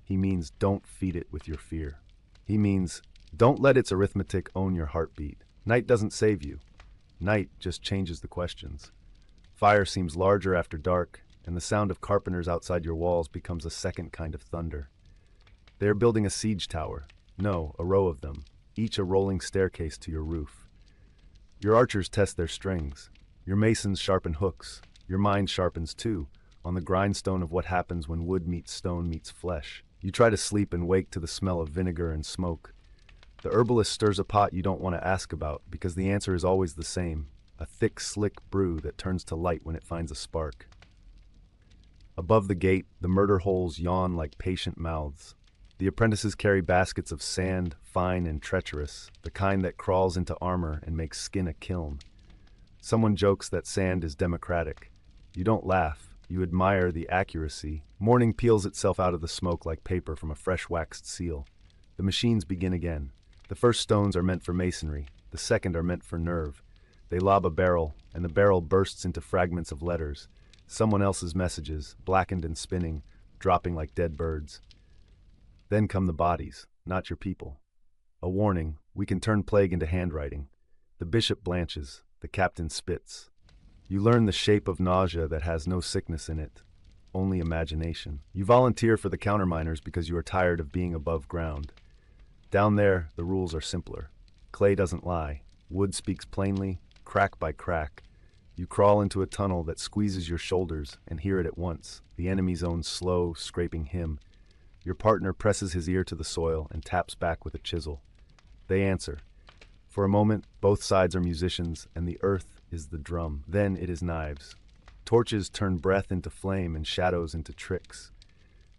He means don't feed it with your fear. He means don't let its arithmetic own your heartbeat. Night doesn't save you. Night just changes the questions. Fire seems larger after dark, and the sound of carpenters outside your walls becomes a second kind of thunder. They are building a siege tower. No, a row of them, each a rolling staircase to your roof. Your archers test their strings. Your masons sharpen hooks. Your mind sharpens too, on the grindstone of what happens when wood meets stone meets flesh. You try to sleep and wake to the smell of vinegar and smoke. The herbalist stirs a pot you don't want to ask about because the answer is always the same, a thick, slick brew that turns to light when it finds a spark. Above the gate, the murder holes yawn like patient mouths. The apprentices carry baskets of sand, fine and treacherous, the kind that crawls into armor and makes skin a kiln. Someone jokes that sand is democratic. You don't laugh, you admire the accuracy. Morning peels itself out of the smoke like paper from a fresh waxed seal. The machines begin again. The first stones are meant for masonry, the second are meant for nerve. They lob a barrel, and the barrel bursts into fragments of letters. Someone else's messages, blackened and spinning, dropping like dead birds. Then come the bodies, not your people. A warning, we can turn plague into handwriting. The bishop blanches, the captain spits. You learn the shape of nausea that has no sickness in it, only imagination. You volunteer for the counterminers because you are tired of being above ground. Down there, the rules are simpler. Clay doesn't lie. Wood speaks plainly, crack by crack. You crawl into a tunnel that squeezes your shoulders and hear it at once, the enemy's own slow, scraping hymn. Your partner presses his ear to the soil and taps back with a chisel. They answer. For a moment, both sides are musicians, and the earth is the drum. Then it is knives. Torches turn breath into flame and shadows into tricks.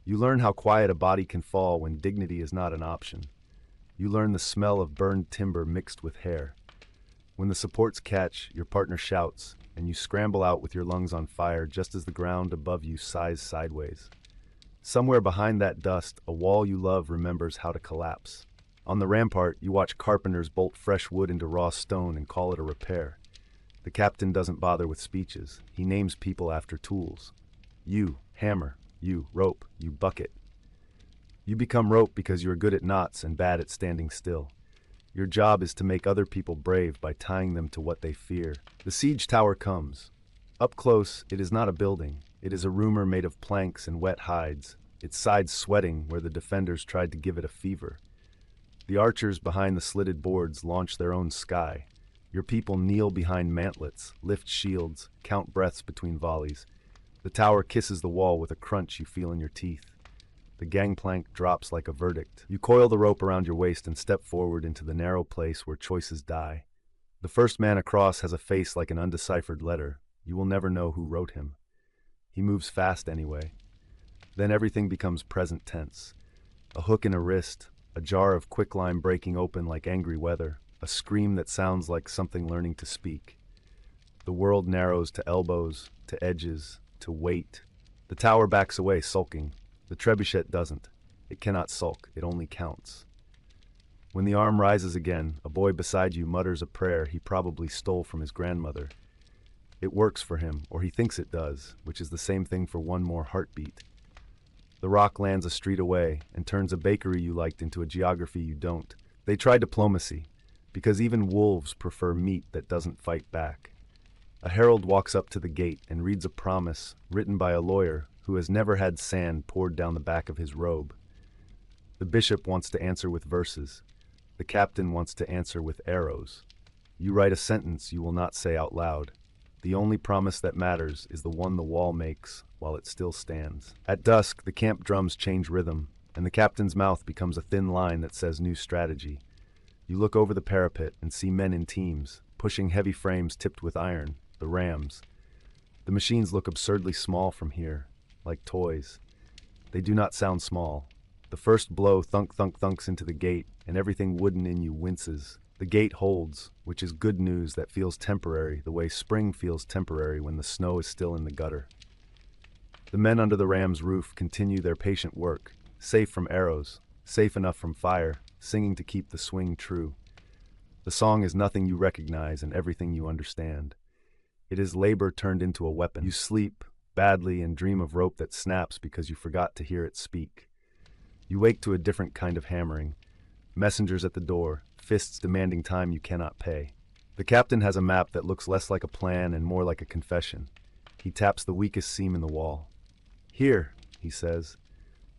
You learn how quiet a body can fall when dignity is not an option. You learn the smell of burned timber mixed with hair. When the supports catch, your partner shouts, and you scramble out with your lungs on fire just as the ground above you sighs sideways. Somewhere behind that dust, a wall you love remembers how to collapse. On the rampart, you watch carpenters bolt fresh wood into raw stone and call it a repair. The captain doesn't bother with speeches. He names people after tools. You, hammer. You, rope. You, bucket. You become rope because you are good at knots and bad at standing still. Your job is to make other people brave by tying them to what they fear. The siege tower comes. Up close, it is not a building. It is a rumor made of planks and wet hides, its sides sweating where the defenders tried to give it a fever. The archers behind the slitted boards launch their own sky. Your people kneel behind mantlets, lift shields, count breaths between volleys. The tower kisses the wall with a crunch you feel in your teeth. The gangplank drops like a verdict. You coil the rope around your waist and step forward into the narrow place where choices die. The first man across has a face like an undeciphered letter. You will never know who wrote him. He moves fast anyway. Then everything becomes present tense. A hook in a wrist, a jar of quicklime breaking open like angry weather, a scream that sounds like something learning to speak. The world narrows to elbows, to edges, to weight. The tower backs away, sulking. The trebuchet doesn't. It cannot sulk, it only counts. When the arm rises again, a boy beside you mutters a prayer he probably stole from his grandmother. It works for him, or he thinks it does, which is the same thing for one more heartbeat. The rock lands a street away and turns a bakery you liked into a geography you don't. They try diplomacy, because even wolves prefer meat that doesn't fight back. A herald walks up to the gate and reads a promise written by a lawyer who has never had sand poured down the back of his robe. The bishop wants to answer with verses. The captain wants to answer with arrows. You write a sentence you will not say out loud. The only promise that matters is the one the wall makes while it still stands. At dusk, the camp drums change rhythm, and the captain's mouth becomes a thin line that says new strategy. You look over the parapet and see men in teams, pushing heavy frames tipped with iron. the rams. The machines look absurdly small from here, like toys. They do not sound small. The first blow thunk-thunk-thunks into the gate, and everything wooden in you winces. The gate holds, which is good news that feels temporary, the way spring feels temporary when the snow is still in the gutter. The men under the ram's roof continue their patient work, safe from arrows, safe enough from fire, singing to keep the swing true. The song is nothing you recognize and everything you understand. It is labor turned into a weapon. You sleep badly and dream of rope that snaps because you forgot to hear it speak. You wake to a different kind of hammering. Messengers at the door, fists demanding time you cannot pay. The captain has a map that looks less like a plan and more like a confession. He taps the weakest seam in the wall. "Here," he says,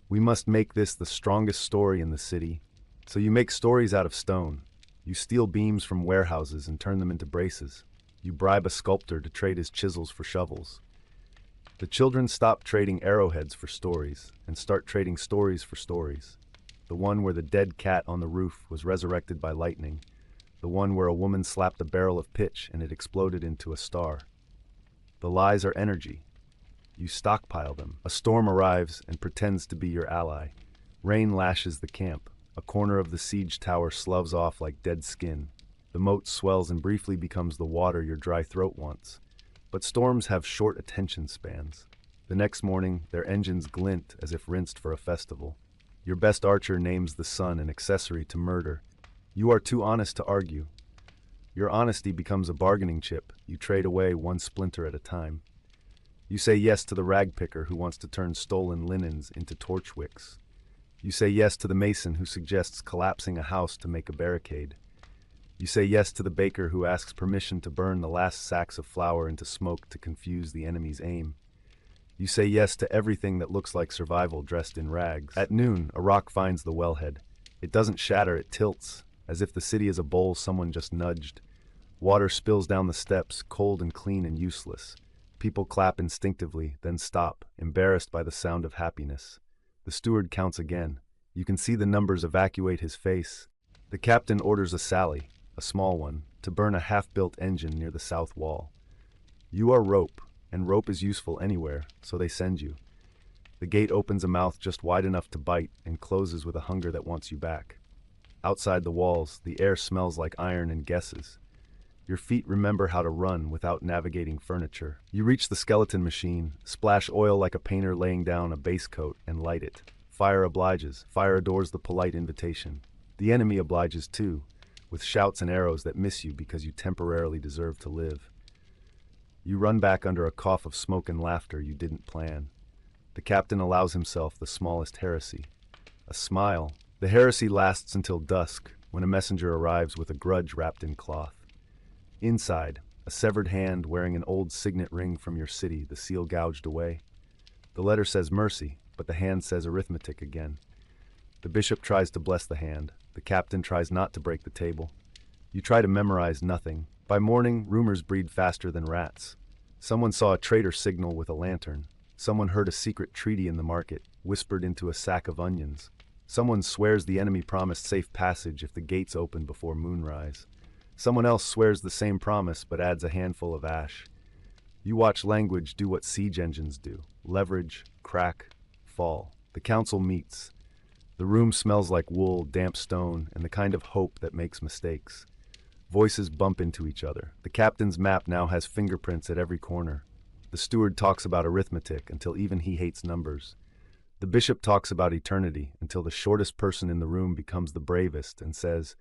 "we must make this the strongest story in the city." So you make stories out of stone. You steal beams from warehouses and turn them into braces. You bribe a sculptor to trade his chisels for shovels. The children stop trading arrowheads for stories and start trading stories for stories. The one where the dead cat on the roof was resurrected by lightning. The one where a woman slapped a barrel of pitch and it exploded into a star. The lies are energy. You stockpile them. A storm arrives and pretends to be your ally. Rain lashes the camp. A corner of the siege tower sloves off like dead skin. The moat swells and briefly becomes the water your dry throat wants. But storms have short attention spans. The next morning, their engines glint as if rinsed for a festival. Your best archer names the sun an accessory to murder. You are too honest to argue. Your honesty becomes a bargaining chip. You trade away one splinter at a time. You say yes to the rag picker who wants to turn stolen linens into torch wicks. You say yes to the mason who suggests collapsing a house to make a barricade. You say yes to the baker who asks permission to burn the last sacks of flour into smoke to confuse the enemy's aim. You say yes to everything that looks like survival dressed in rags. At noon, a rock finds the wellhead. It doesn't shatter, it tilts, as if the city is a bowl someone just nudged. Water spills down the steps, cold and clean and useless. People clap instinctively, then stop, embarrassed by the sound of happiness. The steward counts again. You can see the numbers evacuate his face. The captain orders a sally, a small one, to burn a half-built engine near the south wall. You are rope, and rope is useful anywhere, so they send you. The gate opens a mouth just wide enough to bite and closes with a hunger that wants you back. Outside the walls, the air smells like iron and guesses. Your feet remember how to run without navigating furniture. You reach the skeleton machine, splash oil like a painter laying down a base coat, and light it. Fire obliges. Fire adores the polite invitation. The enemy obliges too, with shouts and arrows that miss you because you temporarily deserve to live. You run back under a cough of smoke and laughter you didn't plan. The captain allows himself the smallest heresy. A smile. The heresy lasts until dusk, when a messenger arrives with a grudge wrapped in cloth. Inside, a severed hand wearing an old signet ring from your city, the seal gouged away. The letter says mercy, but the hand says arithmetic again. The bishop tries to bless the hand. The captain tries not to break the table. You try to memorize nothing. By morning, rumors breed faster than rats. Someone saw a traitor signal with a lantern. Someone heard a secret treaty in the market, whispered into a sack of onions. Someone swears the enemy promised safe passage if the gates open before moonrise. Someone else swears the same promise but adds a handful of ash. You watch language do what siege engines do. Leverage, crack, fall. The council meets. The room smells like wool, damp stone, and the kind of hope that makes mistakes. Voices bump into each other. The captain's map now has fingerprints at every corner. The steward talks about arithmetic until even he hates numbers. The bishop talks about eternity until the shortest person in the room becomes the bravest and says,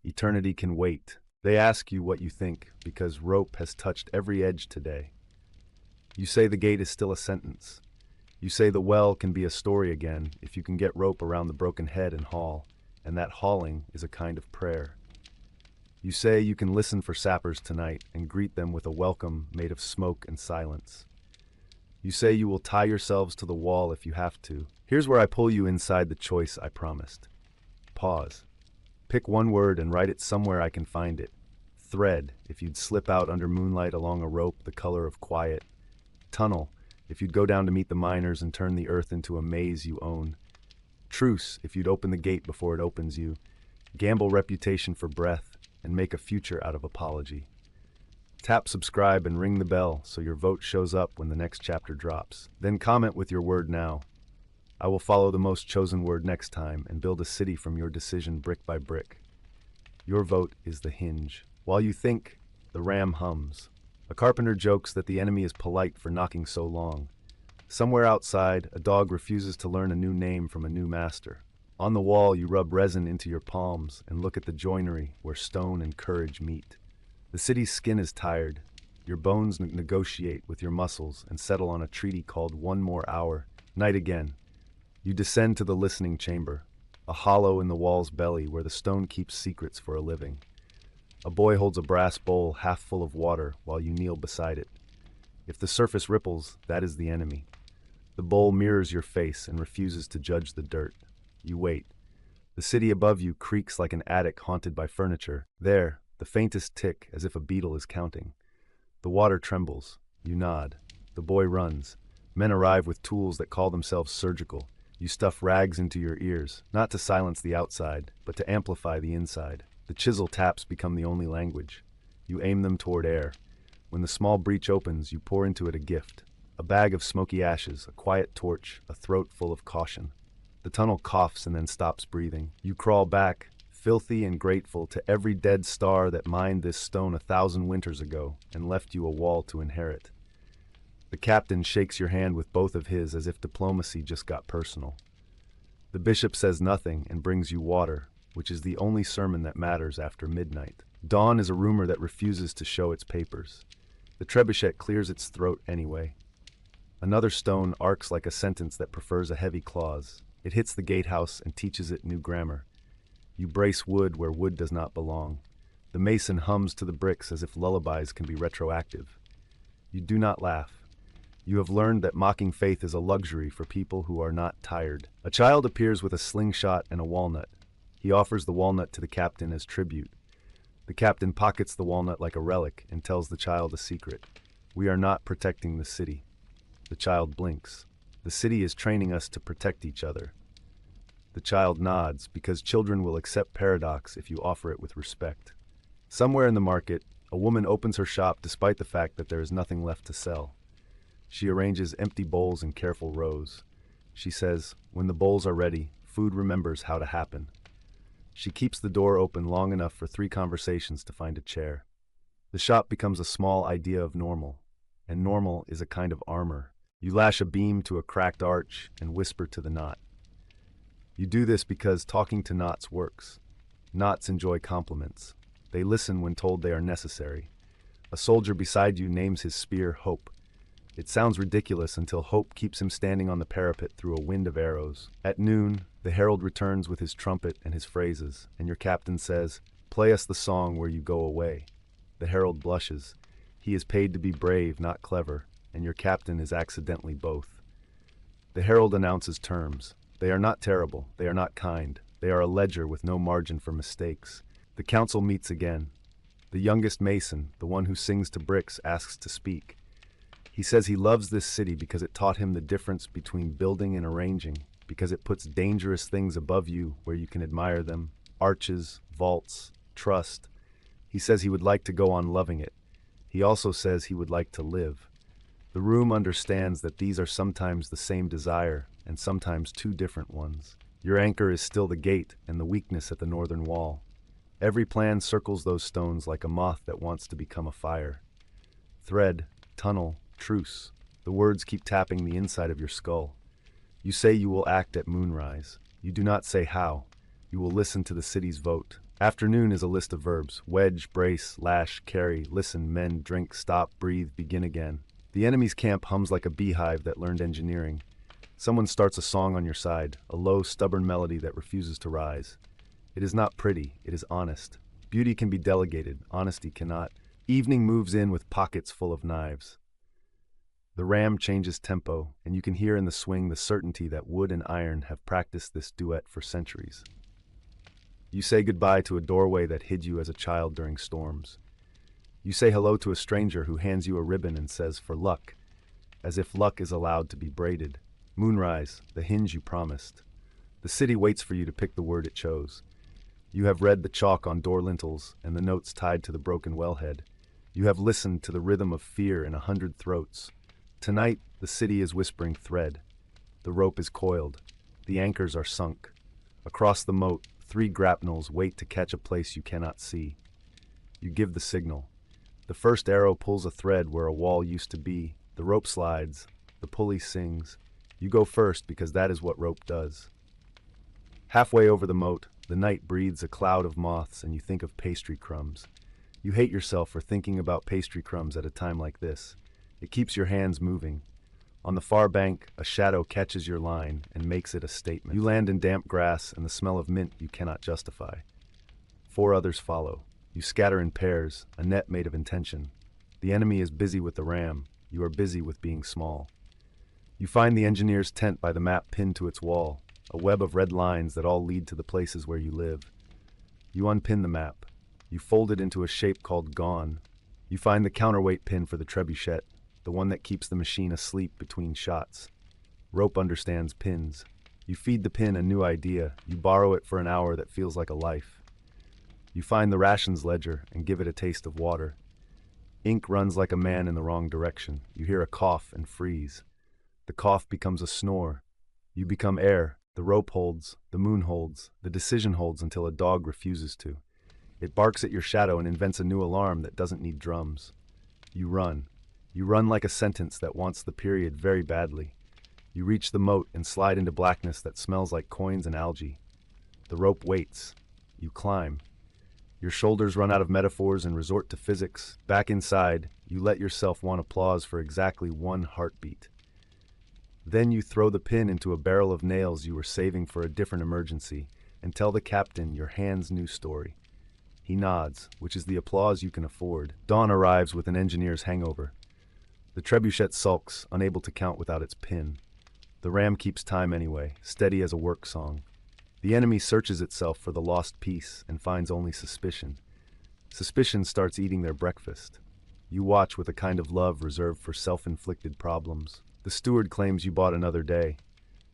"Eternity can wait." They ask you what you think because rope has touched every edge today. You say the gate is still a sentence. You say the well can be a story again if you can get rope around the broken head and haul, and that hauling is a kind of prayer. You say you can listen for sappers tonight and greet them with a welcome made of smoke and silence. You say you will tie yourselves to the wall if you have to. Here's where I pull you inside the choice I promised. Pause. Pick one word and write it somewhere I can find it. Thread, if you'd slip out under moonlight along a rope the color of quiet. Tunnel, if you'd go down to meet the miners and turn the earth into a maze you own. Truce, if you'd open the gate before it opens you. Gamble reputation for breath and make a future out of apology. Tap subscribe and ring the bell so your vote shows up when the next chapter drops. Then comment with your word now. I will follow the most chosen word next time and build a city from your decision brick by brick. Your vote is the hinge. While you think, the ram hums. A carpenter jokes that the enemy is polite for knocking so long. Somewhere outside, a dog refuses to learn a new name from a new master. On the wall, you rub resin into your palms and look at the joinery where stone and courage meet. The city's skin is tired. Your bones negotiate with your muscles and settle on a treaty called one more hour. Night again. You descend to the listening chamber, a hollow in the wall's belly where the stone keeps secrets for a living. A boy holds a brass bowl half full of water while you kneel beside it. If the surface ripples, that is the enemy. The bowl mirrors your face and refuses to judge the dirt. You wait. The city above you creaks like an attic haunted by furniture. There, the faintest tick as if a beetle is counting. The water trembles. You nod. The boy runs. Men arrive with tools that call themselves surgical. You stuff rags into your ears, not to silence the outside, but to amplify the inside. The chisel taps become the only language. You aim them toward air. When the small breach opens, you pour into it a gift. A bag of smoky ashes, a quiet torch, a throat full of caution. The tunnel coughs and then stops breathing. You crawl back, filthy and grateful, to every dead star that mined this stone 1,000 winters ago and left you a wall to inherit. The captain shakes your hand with both of his as if diplomacy just got personal. The bishop says nothing and brings you water, which is the only sermon that matters after midnight. Dawn is a rumor that refuses to show its papers. The trebuchet clears its throat anyway. Another stone arcs like a sentence that prefers a heavy clause. It hits the gatehouse and teaches it new grammar. You brace wood where wood does not belong. The mason hums to the bricks as if lullabies can be retroactive. You do not laugh. You have learned that mocking faith is a luxury for people who are not tired. A child appears with a slingshot and a walnut. He offers the walnut to the captain as tribute. The captain pockets the walnut like a relic and tells the child a secret. We are not protecting the city. The child blinks. The city is training us to protect each other. The child nods because children will accept paradox if you offer it with respect. Somewhere in the market, a woman opens her shop despite the fact that there is nothing left to sell. She arranges empty bowls in careful rows. She says, when the bowls are ready, food remembers how to happen. She keeps the door open long enough for 3 conversations to find a chair. The shop becomes a small idea of normal, and normal is a kind of armor. You lash a beam to a cracked arch and whisper to the knot. You do this because talking to knots works. Knots enjoy compliments. They listen when told they are necessary. A soldier beside you names his spear Hope. It sounds ridiculous until hope keeps him standing on the parapet through a wind of arrows. At noon, the herald returns with his trumpet and his phrases, and your captain says, "Play us the song where you go away." The herald blushes. He is paid to be brave, not clever, and your captain is accidentally both. The herald announces terms. They are not terrible, they are not kind, they are a ledger with no margin for mistakes. The council meets again. The youngest mason, the one who sings to bricks, asks to speak. He says he loves this city because it taught him the difference between building and arranging, because it puts dangerous things above you where you can admire them, arches, vaults, trust. He says he would like to go on loving it. He also says he would like to live. The room understands that these are sometimes the same desire and sometimes 2 different ones. Your anchor is still the gate and the weakness at the northern wall. Every plan circles those stones like a moth that wants to become a fire. Thread, tunnel, truce. The words keep tapping the inside of your skull. You say you will act at moonrise. You do not say how. You will listen to the city's vote. Afternoon is a list of verbs. Wedge, brace, lash, carry, listen, mend, drink, stop, breathe, begin again. The enemy's camp hums like a beehive that learned engineering. Someone starts a song on your side, a low, stubborn melody that refuses to rise. It is not pretty, it is honest. Beauty can be delegated, honesty cannot. Evening moves in with pockets full of knives. The ram changes tempo, and you can hear in the swing the certainty that wood and iron have practiced this duet for centuries. You say goodbye to a doorway that hid you as a child during storms. You say hello to a stranger who hands you a ribbon and says, "For luck," as if luck is allowed to be braided. Moonrise, the hinge you promised. The city waits for you to pick the word it chose. You have read the chalk on door lintels and the notes tied to the broken wellhead. You have listened to the rhythm of fear in 100 throats. Tonight, the city is whispering thread. The rope is coiled. The anchors are sunk. Across the moat, 3 grapnels wait to catch a place you cannot see. You give the signal. The first arrow pulls a thread where a wall used to be. The rope slides. The pulley sings. You go first because that is what rope does. Halfway over the moat, the night breathes a cloud of moths and you think of pastry crumbs. You hate yourself for thinking about pastry crumbs at a time like this. It keeps your hands moving. On the far bank, a shadow catches your line and makes it a statement. You land in damp grass and the smell of mint you cannot justify. 4 others follow. You scatter in pairs, a net made of intention. The enemy is busy with the ram. You are busy with being small. You find the engineer's tent by the map pinned to its wall, a web of red lines that all lead to the places where you live. You unpin the map. You fold it into a shape called gone. You find the counterweight pin for the trebuchet, the one that keeps the machine asleep between shots. Rope understands pins. You feed the pin a new idea. You borrow it for an hour that feels like a life. You find the rations ledger and give it a taste of water. Ink runs like a man in the wrong direction. You hear a cough and freeze. The cough becomes a snore. You become air. The rope holds, the moon holds, the decision holds until a dog refuses to. It barks at your shadow and invents a new alarm that doesn't need drums. You run. You run like a sentence that wants the period very badly. You reach the moat and slide into blackness that smells like coins and algae. The rope waits. You climb. Your shoulders run out of metaphors and resort to physics. Back inside, you let yourself want applause for exactly 1 heartbeat. Then you throw the pin into a barrel of nails you were saving for a different emergency and tell the captain your hand's new story. He nods, which is the applause you can afford. Dawn arrives with an engineer's hangover. The trebuchet sulks, unable to count without its pin. The ram keeps time anyway, steady as a work song. The enemy searches itself for the lost piece and finds only suspicion. Suspicion starts eating their breakfast. You watch with a kind of love reserved for self-inflicted problems. The steward claims you bought another day.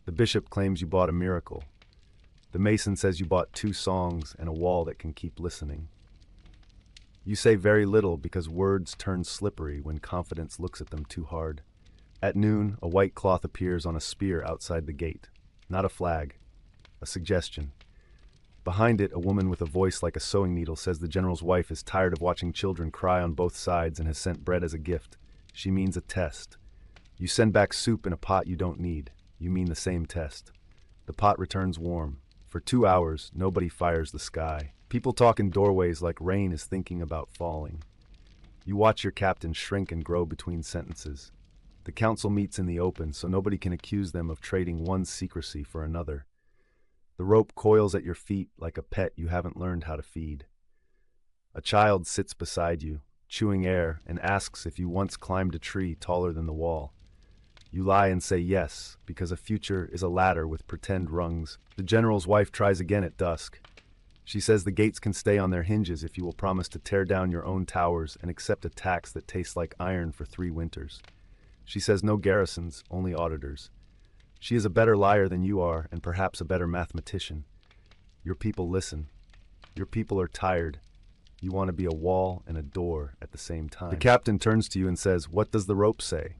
The bishop claims you bought a miracle. The mason says you bought 2 songs and a wall that can keep listening. You say very little because words turn slippery when confidence looks at them too hard. At noon, a white cloth appears on a spear outside the gate. Not a flag, a suggestion. Behind it, a woman with a voice like a sewing needle says the general's wife is tired of watching children cry on both sides and has sent bread as a gift. She means a test. You send back soup in a pot you don't need. You mean the same test. The pot returns warm. For 2 hours, nobody fires the sky. People talk in doorways like rain is thinking about falling. You watch your captain shrink and grow between sentences. The council meets in the open, so nobody can accuse them of trading one secrecy for another. The rope coils at your feet like a pet you haven't learned how to feed. A child sits beside you, chewing air, and asks if you once climbed a tree taller than the wall. You lie and say yes, because a future is a ladder with pretend rungs. The general's wife tries again at dusk. She says the gates can stay on their hinges if you will promise to tear down your own towers and accept a tax that tastes like iron for 3 winters. She says no garrisons, only auditors. She is a better liar than you are, and perhaps a better mathematician. Your people listen. Your people are tired. You want to be a wall and a door at the same time. The captain turns to you and says, "What does the rope say?"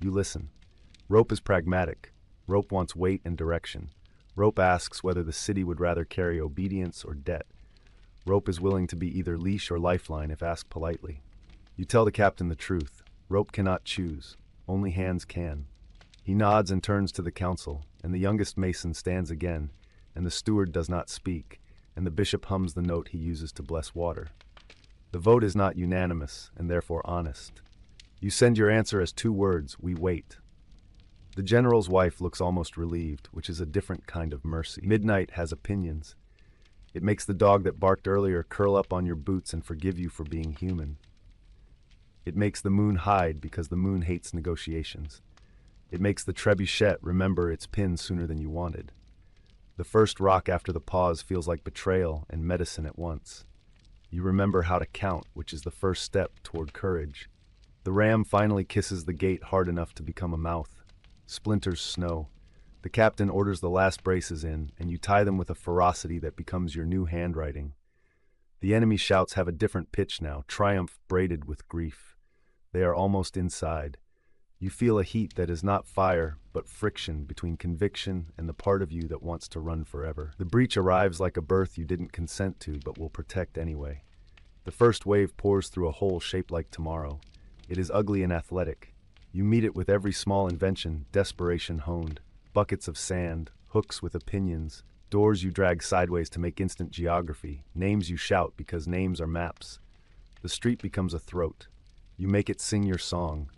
You listen. Rope is pragmatic. Rope wants weight and direction. Rope asks whether the city would rather carry obedience or debt. Rope is willing to be either leash or lifeline if asked politely. You tell the captain the truth. Rope cannot choose. Only hands can. He nods and turns to the council, and the youngest mason stands again, and the steward does not speak, and the bishop hums the note he uses to bless water. The vote is not unanimous, and therefore honest. You send your answer as 2 words, "We wait." The general's wife looks almost relieved, which is a different kind of mercy. Midnight has opinions. It makes the dog that barked earlier curl up on your boots and forgive you for being human. It makes the moon hide because the moon hates negotiations. It makes the trebuchet remember its pin sooner than you wanted. The first rock after the pause feels like betrayal and medicine at once. You remember how to count, which is the first step toward courage. The ram finally kisses the gate hard enough to become a mouth. Splinters snow. The captain orders the last braces in, and you tie them with a ferocity that becomes your new handwriting. The enemy shouts have a different pitch now, triumph braided with grief. They are almost inside. You feel a heat that is not fire, but friction between conviction and the part of you that wants to run forever. The breach arrives like a birth you didn't consent to, but will protect anyway. The first wave pours through a hole shaped like tomorrow. It is ugly and athletic. You meet it with every small invention, desperation honed. Buckets of sand, hooks with opinions, doors you drag sideways to make instant geography, names you shout because names are maps. The street becomes a throat. You make it sing your song.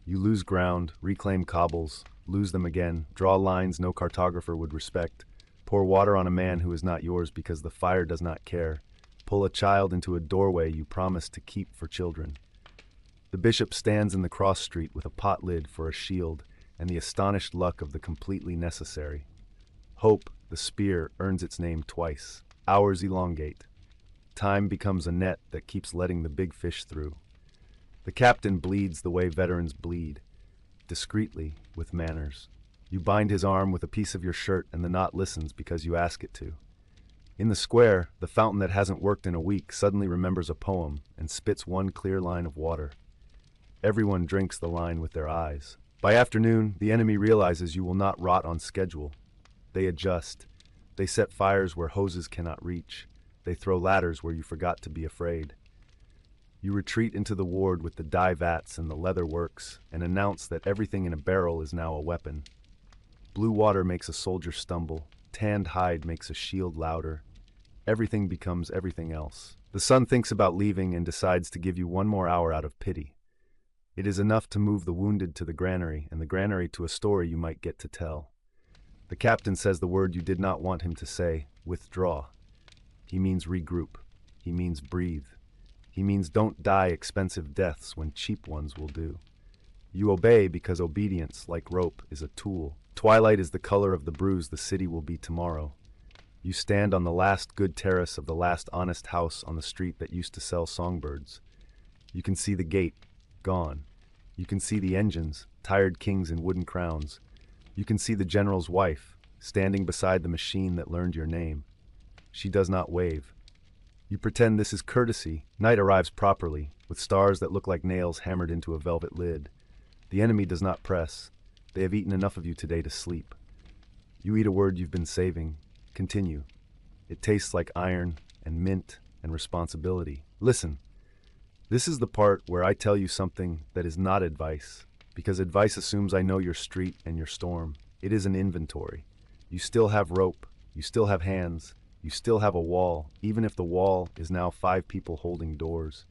You lose ground, reclaim cobbles, lose them again, draw lines no cartographer would respect, pour water on a man who is not yours because the fire does not care, pull a child into a doorway you promised to keep for children. The bishop stands in the cross street with a pot lid for a shield and the astonished luck of the completely necessary. Hope, the spear, earns its name twice. Hours elongate. Time becomes a net that keeps letting the big fish through. The captain bleeds the way veterans bleed, discreetly, with manners. You bind his arm with a piece of your shirt and the knot listens because you ask it to. In the square, the fountain that hasn't worked in a week suddenly remembers a poem and spits one clear line of water. Everyone drinks the line with their eyes. By afternoon, the enemy realizes you will not rot on schedule. They adjust. They set fires where hoses cannot reach. They throw ladders where you forgot to be afraid. You retreat into the ward with the dye vats and the leather works and announce that everything in a barrel is now a weapon. Blue water makes a soldier stumble. Tanned hide makes a shield louder. Everything becomes everything else. The sun thinks about leaving and decides to give you one more hour out of pity. It is enough to move the wounded to the granary and the granary to a story you might get to tell. The captain says the word you did not want him to say, withdraw. He means regroup. He means breathe. He means don't die expensive deaths when cheap ones will do. You obey because obedience, like rope, is a tool. Twilight is the color of the bruise the city will be tomorrow. You stand on the last good terrace of the last honest house on the street that used to sell songbirds. You can see the gate, gone. You can see the engines, tired kings in wooden crowns. You can see the general's wife, standing beside the machine that learned your name. She does not wave. You pretend this is courtesy. Night arrives properly, with stars that look like nails hammered into a velvet lid. The enemy does not press. They have eaten enough of you today to sleep. You eat a word you've been saving. Continue. It tastes like iron and mint and responsibility. Listen. This is the part where I tell you something that is not advice, because advice assumes I know your street and your storm. It is an inventory. You still have rope. You still have hands. You still have a wall, even if the wall is now 5 people holding doors.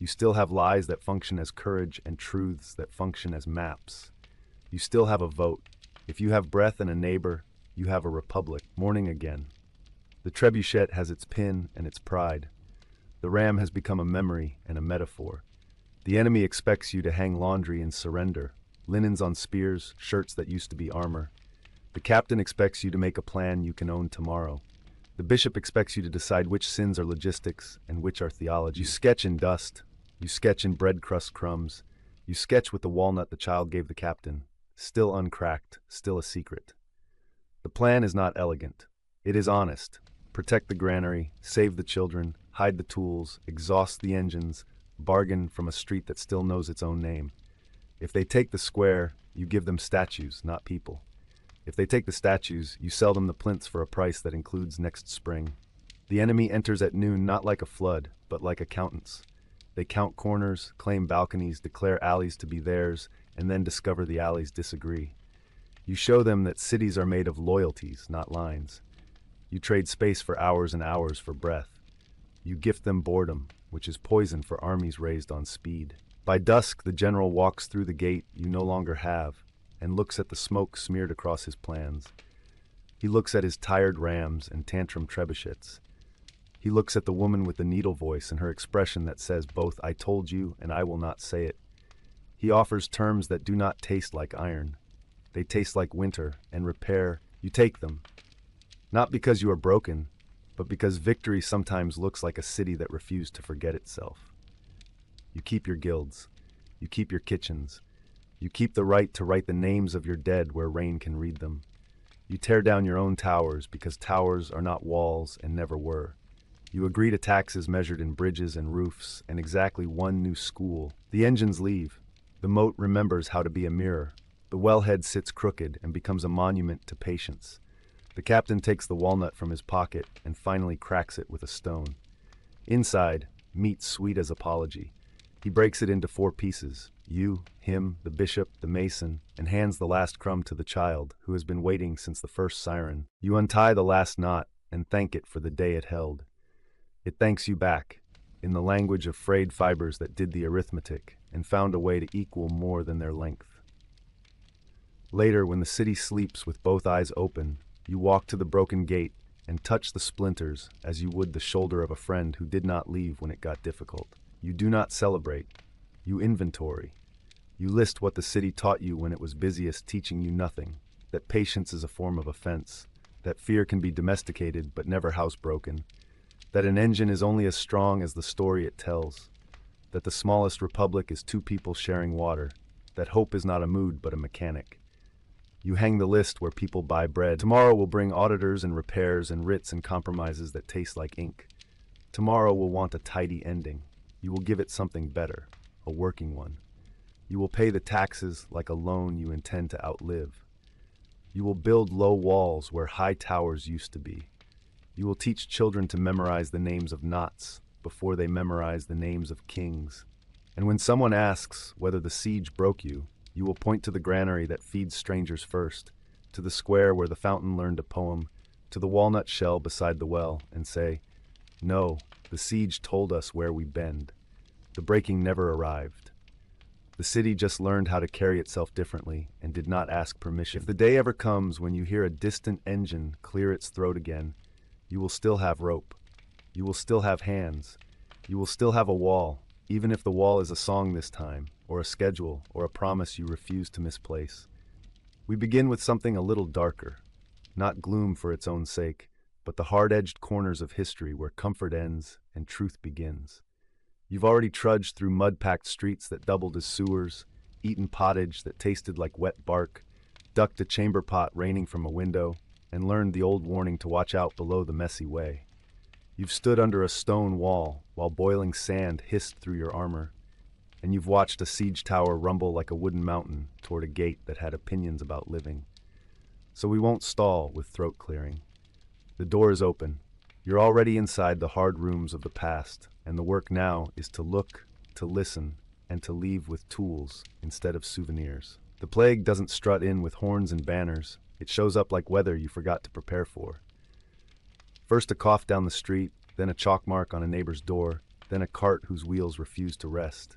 You still have lies that function as courage and truths that function as maps. You still have a vote. If you have breath and a neighbor, you have a republic. Morning again. The trebuchet has its pin and its pride. The ram has become a memory and a metaphor. The enemy expects you to hang laundry and surrender, linens on spears, shirts that used to be armor. The captain expects you to make a plan you can own tomorrow. The bishop expects you to decide which sins are logistics and which are theology. You sketch in dust. You sketch in bread crust crumbs. You sketch with the walnut the child gave the captain, still uncracked, still a secret. The plan is not elegant. It is honest. Protect the granary, save the children, hide the tools, exhaust the engines, bargain from a street that still knows its own name. If they take the square, you give them statues, not people. If they take the statues, you sell them the plinths for a price that includes next spring. The enemy enters at noon not like a flood, but like accountants. They count corners, claim balconies, declare alleys to be theirs, and then discover the alleys disagree. You show them that cities are made of loyalties, not lines. You trade space for hours and hours for breath. You gift them boredom, which is poison for armies raised on speed. By dusk, the general walks through the gate you no longer have, and looks at the smoke smeared across his plans. He looks at his tired rams and tantrum trebuchets. He looks at the woman with the needle voice and her expression that says both "I told you" and "I will not say it." He offers terms that do not taste like iron. They taste like winter and repair. You take them. Not because you are broken, but because victory sometimes looks like a city that refused to forget itself. You keep your guilds. You keep your kitchens. You keep the right to write the names of your dead where rain can read them. You tear down your own towers because towers are not walls and never were. You agree to taxes measured in bridges and roofs and exactly one new school. The engines leave. The moat remembers how to be a mirror. The wellhead sits crooked and becomes a monument to patience. The captain takes the walnut from his pocket and finally cracks it with a stone. Inside, meat sweet as apology. He breaks it into 4 pieces, you, him, the bishop, the mason, and hands the last crumb to the child, who has been waiting since the first siren. You untie the last knot and thank it for the day it held. It thanks you back, in the language of frayed fibers that did the arithmetic and found a way to equal more than their length. Later, when the city sleeps with both eyes open, you walk to the broken gate and touch the splinters as you would the shoulder of a friend who did not leave when it got difficult. You do not celebrate. You inventory. You list what the city taught you when it was busiest teaching you nothing, that patience is a form of offense, that fear can be domesticated but never housebroken, that an engine is only as strong as the story it tells, that the smallest republic is 2 people sharing water, that hope is not a mood but a mechanic. You hang the list where people buy bread. Tomorrow will bring auditors and repairs and writs and compromises that taste like ink. Tomorrow will want a tidy ending. You will give it something better, a working one. You will pay the taxes like a loan you intend to outlive. You will build low walls where high towers used to be. You will teach children to memorize the names of knots before they memorize the names of kings. And when someone asks whether the siege broke you, you will point to the granary that feeds strangers first, to the square where the fountain learned a poem, to the walnut shell beside the well, and say, "No, the siege told us where we bend. The breaking never arrived. The city just learned how to carry itself differently and did not ask permission." If the day ever comes when you hear a distant engine clear its throat again, you will still have rope. You will still have hands. You will still have a wall, even if the wall is a song this time, or a schedule, or a promise you refuse to misplace. We begin with something a little darker, not gloom for its own sake, but the hard-edged corners of history where comfort ends and truth begins. You've already trudged through mud-packed streets that doubled as sewers, eaten pottage that tasted like wet bark, ducked a chamber pot raining from a window, and learned the old warning to watch out below the messy way. You've stood under a stone wall while boiling sand hissed through your armor, and you've watched a siege tower rumble like a wooden mountain toward a gate that had opinions about living. So we won't stall with throat clearing. The door is open. You're already inside the hard rooms of the past, and the work now is to look, to listen, and to leave with tools instead of souvenirs. The plague doesn't strut in with horns and banners. It shows up like weather you forgot to prepare for. First a cough down the street, then a chalk mark on a neighbor's door, then a cart whose wheels refuse to rest.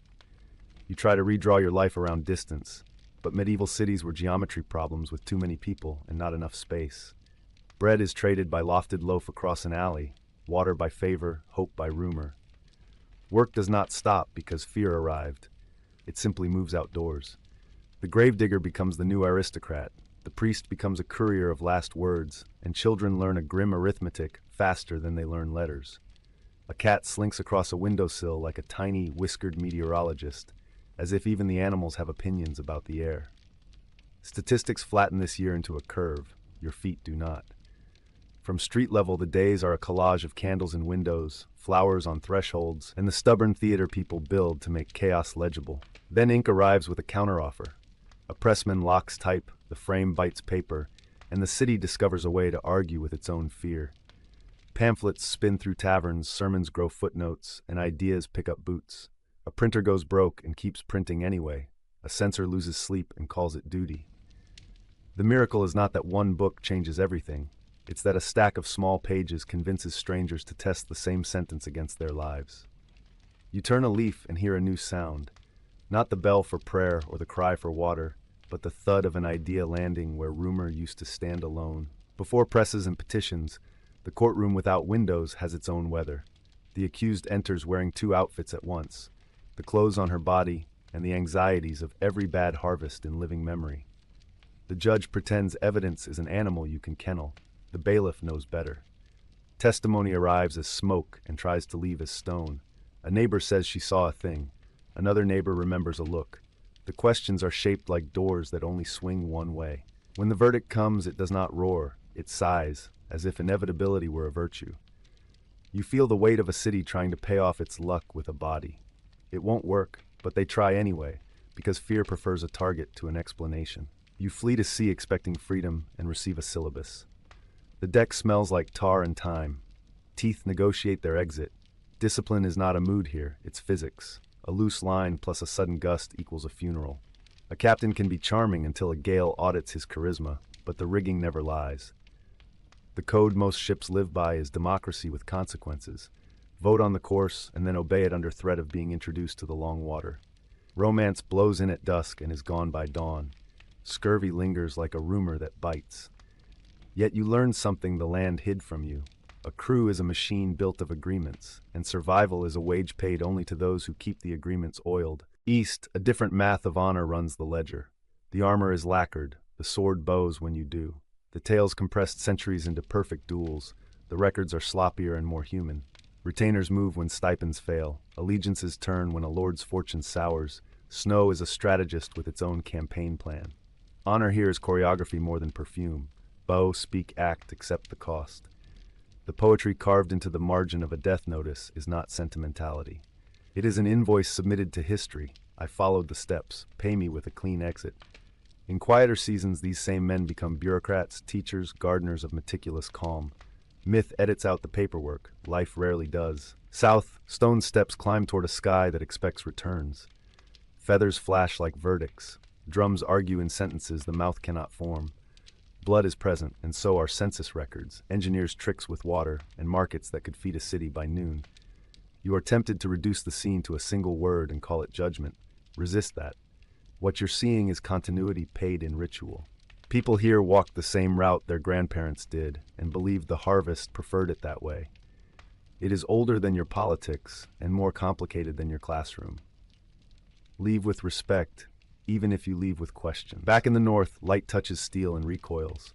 You try to redraw your life around distance, but medieval cities were geometry problems with too many people and not enough space. Bread is traded by lofted loaf across an alley, water by favor, hope by rumor. Work does not stop because fear arrived. It simply moves outdoors. The gravedigger becomes the new aristocrat, the priest becomes a courier of last words, and children learn a grim arithmetic faster than they learn letters. A cat slinks across a windowsill like a tiny, whiskered meteorologist, as if even the animals have opinions about the air. Statistics flatten this year into a curve. Your feet do not. From street level, the days are a collage of candles in windows, flowers on thresholds, and the stubborn theater people build to make chaos legible. Then ink arrives with a counteroffer. A pressman locks type, the frame bites paper, and the city discovers a way to argue with its own fear. Pamphlets spin through taverns, sermons grow footnotes, and ideas pick up boots. A printer goes broke and keeps printing anyway. A censor loses sleep and calls it duty. The miracle is not that one book changes everything. It's that a stack of small pages convinces strangers to test the same sentence against their lives. You turn a leaf and hear a new sound. Not the bell for prayer or the cry for water, but the thud of an idea landing where rumor used to stand alone. Before presses and petitions, the courtroom without windows has its own weather. The accused enters wearing 2 outfits at once, the clothes on her body and the anxieties of every bad harvest in living memory. The judge pretends evidence is an animal you can kennel. The bailiff knows better. Testimony arrives as smoke and tries to leave as stone. A neighbor says she saw a thing. Another neighbor remembers a look. The questions are shaped like doors that only swing one way. When the verdict comes, it does not roar. It sighs, as if inevitability were a virtue. You feel the weight of a city trying to pay off its luck with a body. It won't work, but they try anyway, because fear prefers a target to an explanation. You flee to sea expecting freedom and receive a syllabus. The deck smells like tar and time. Teeth negotiate their exit. Discipline is not a mood here, it's physics. A loose line plus a sudden gust equals a funeral. A captain can be charming until a gale audits his charisma, but the rigging never lies. The code most ships live by is democracy with consequences. Vote on the course and then obey it under threat of being introduced to the long water. Romance blows in at dusk and is gone by dawn. Scurvy lingers like a rumor that bites. Yet you learn something the land hid from you. A crew is a machine built of agreements, and survival is a wage paid only to those who keep the agreements oiled. East, a different math of honor runs the ledger. The armor is lacquered, the sword bows when you do. The tales compressed centuries into perfect duels. The records are sloppier and more human. Retainers move when stipends fail. Allegiances turn when a lord's fortune sours. Snow is a strategist with its own campaign plan. Honor here is choreography more than perfume. Bow, speak, act, accept the cost. The poetry carved into the margin of a death notice is not sentimentality. It is an invoice submitted to history. I followed the steps. Pay me with a clean exit. In quieter seasons, these same men become bureaucrats, teachers, gardeners of meticulous calm. Myth edits out the paperwork. Life rarely does. South, stone steps climb toward a sky that expects returns. Feathers flash like verdicts. Drums argue in sentences the mouth cannot form. Blood is present, and so are census records, engineers' tricks with water, and markets that could feed a city by noon. You are tempted to reduce the scene to a single word and call it judgment. Resist that. What you're seeing is continuity paid in ritual. People here walked the same route their grandparents did, and believed the harvest preferred it that way. It is older than your politics, and more complicated than your classroom. Leave with respect, even if you leave with question. Back in the north, light touches steel and recoils.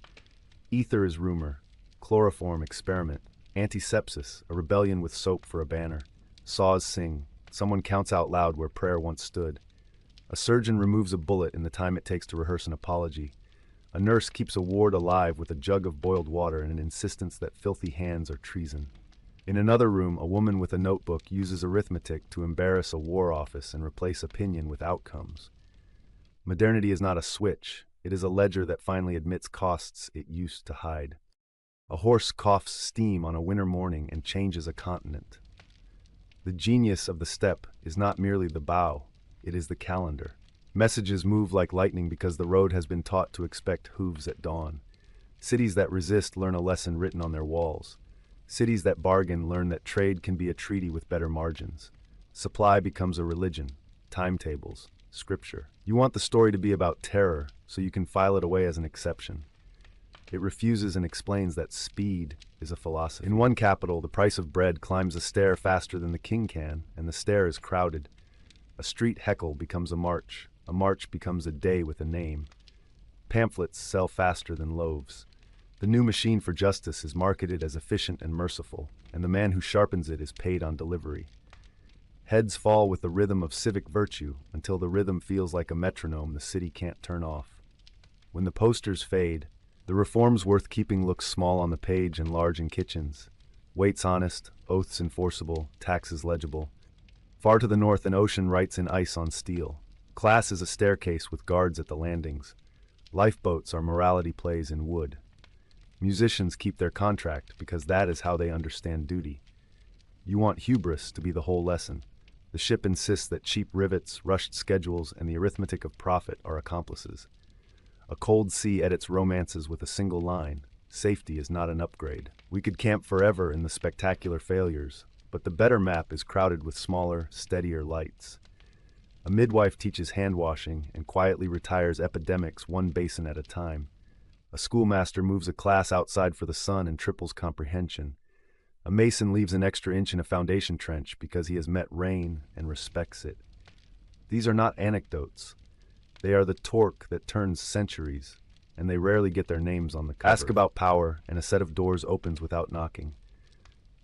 Ether is rumor, chloroform experiment, antisepsis, a rebellion with soap for a banner. Saws sing, someone counts out loud where prayer once stood. A surgeon removes a bullet in the time it takes to rehearse an apology. A nurse keeps a ward alive with a jug of boiled water and an insistence that filthy hands are treason. In another room, a woman with a notebook uses arithmetic to embarrass a war office and replace opinion with outcomes. Modernity is not a switch, it is a ledger that finally admits costs it used to hide. A horse coughs steam on a winter morning and changes a continent. The genius of the steppe is not merely the bow, it is the calendar. Messages move like lightning because the road has been taught to expect hooves at dawn. Cities that resist learn a lesson written on their walls. Cities that bargain learn that trade can be a treaty with better margins. Supply becomes a religion, timetables, scripture. You want the story to be about terror, so you can file it away as an exception. It refuses and explains that speed is a philosophy. In one capital, the price of bread climbs a stair faster than the king can, and the stair is crowded. A street heckle becomes a march becomes a day with a name. Pamphlets sell faster than loaves. The new machine for justice is marketed as efficient and merciful, and the man who sharpens it is paid on delivery. Heads fall with the rhythm of civic virtue until the rhythm feels like a metronome the city can't turn off. When the posters fade, the reforms worth keeping look small on the page and large in kitchens. Weights honest, oaths enforceable, taxes legible. Far to the north, an ocean writes in ice on steel. Class is a staircase with guards at the landings. Lifeboats are morality plays in wood. Musicians keep their contract because that is how they understand duty. You want hubris to be the whole lesson. The ship insists that cheap rivets, rushed schedules, and the arithmetic of profit are accomplices. A cold sea edits romances with a single line. Safety is not an upgrade. We could camp forever in the spectacular failures, but the better map is crowded with smaller, steadier lights. A midwife teaches hand-washing and quietly retires epidemics one basin at a time. A schoolmaster moves a class outside for the sun and triples comprehension. A mason leaves an extra inch in a foundation trench because he has met rain and respects it. These are not anecdotes. They are the torque that turns centuries, and they rarely get their names on the cover. Ask about power, and a set of doors opens without knocking.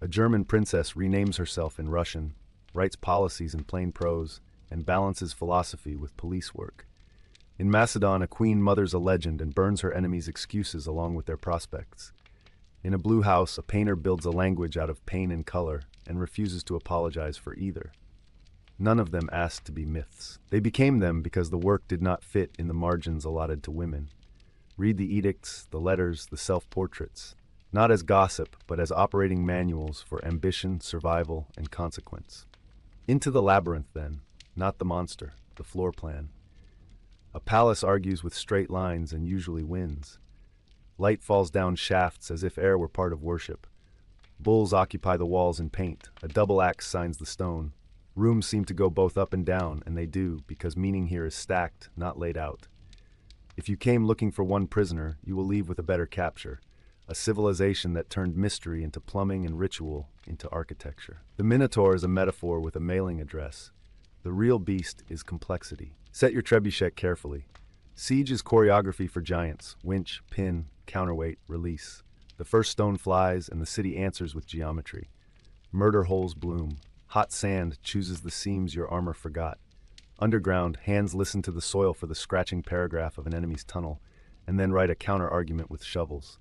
A German princess renames herself in Russian, writes policies in plain prose, and balances philosophy with police work. In Macedon, a queen mothers a legend and burns her enemies' excuses along with their prospects. In a blue house, a painter builds a language out of pain and color and refuses to apologize for either. None of them asked to be myths. They became them because the work did not fit in the margins allotted to women. Read the edicts, the letters, the self-portraits, not as gossip, but as operating manuals for ambition, survival, and consequence. Into the labyrinth, then, not the monster, the floor plan. A palace argues with straight lines and usually wins. Light falls down shafts as if air were part of worship. Bulls occupy the walls in paint. A double axe signs the stone. Rooms seem to go both up and down, and they do, because meaning here is stacked, not laid out. If you came looking for one prisoner, you will leave with a better capture. A civilization that turned mystery into plumbing and ritual into architecture. The Minotaur is a metaphor with a mailing address. The real beast is complexity. Set your trebuchet carefully. Siege is choreography for giants. Winch, pin, counterweight, release. The first stone flies, and the city answers with geometry. Murder holes bloom. Hot sand chooses the seams your armor forgot. Underground, hands listen to the soil for the scratching paragraph of an enemy's tunnel, and then write a counter-argument with shovels.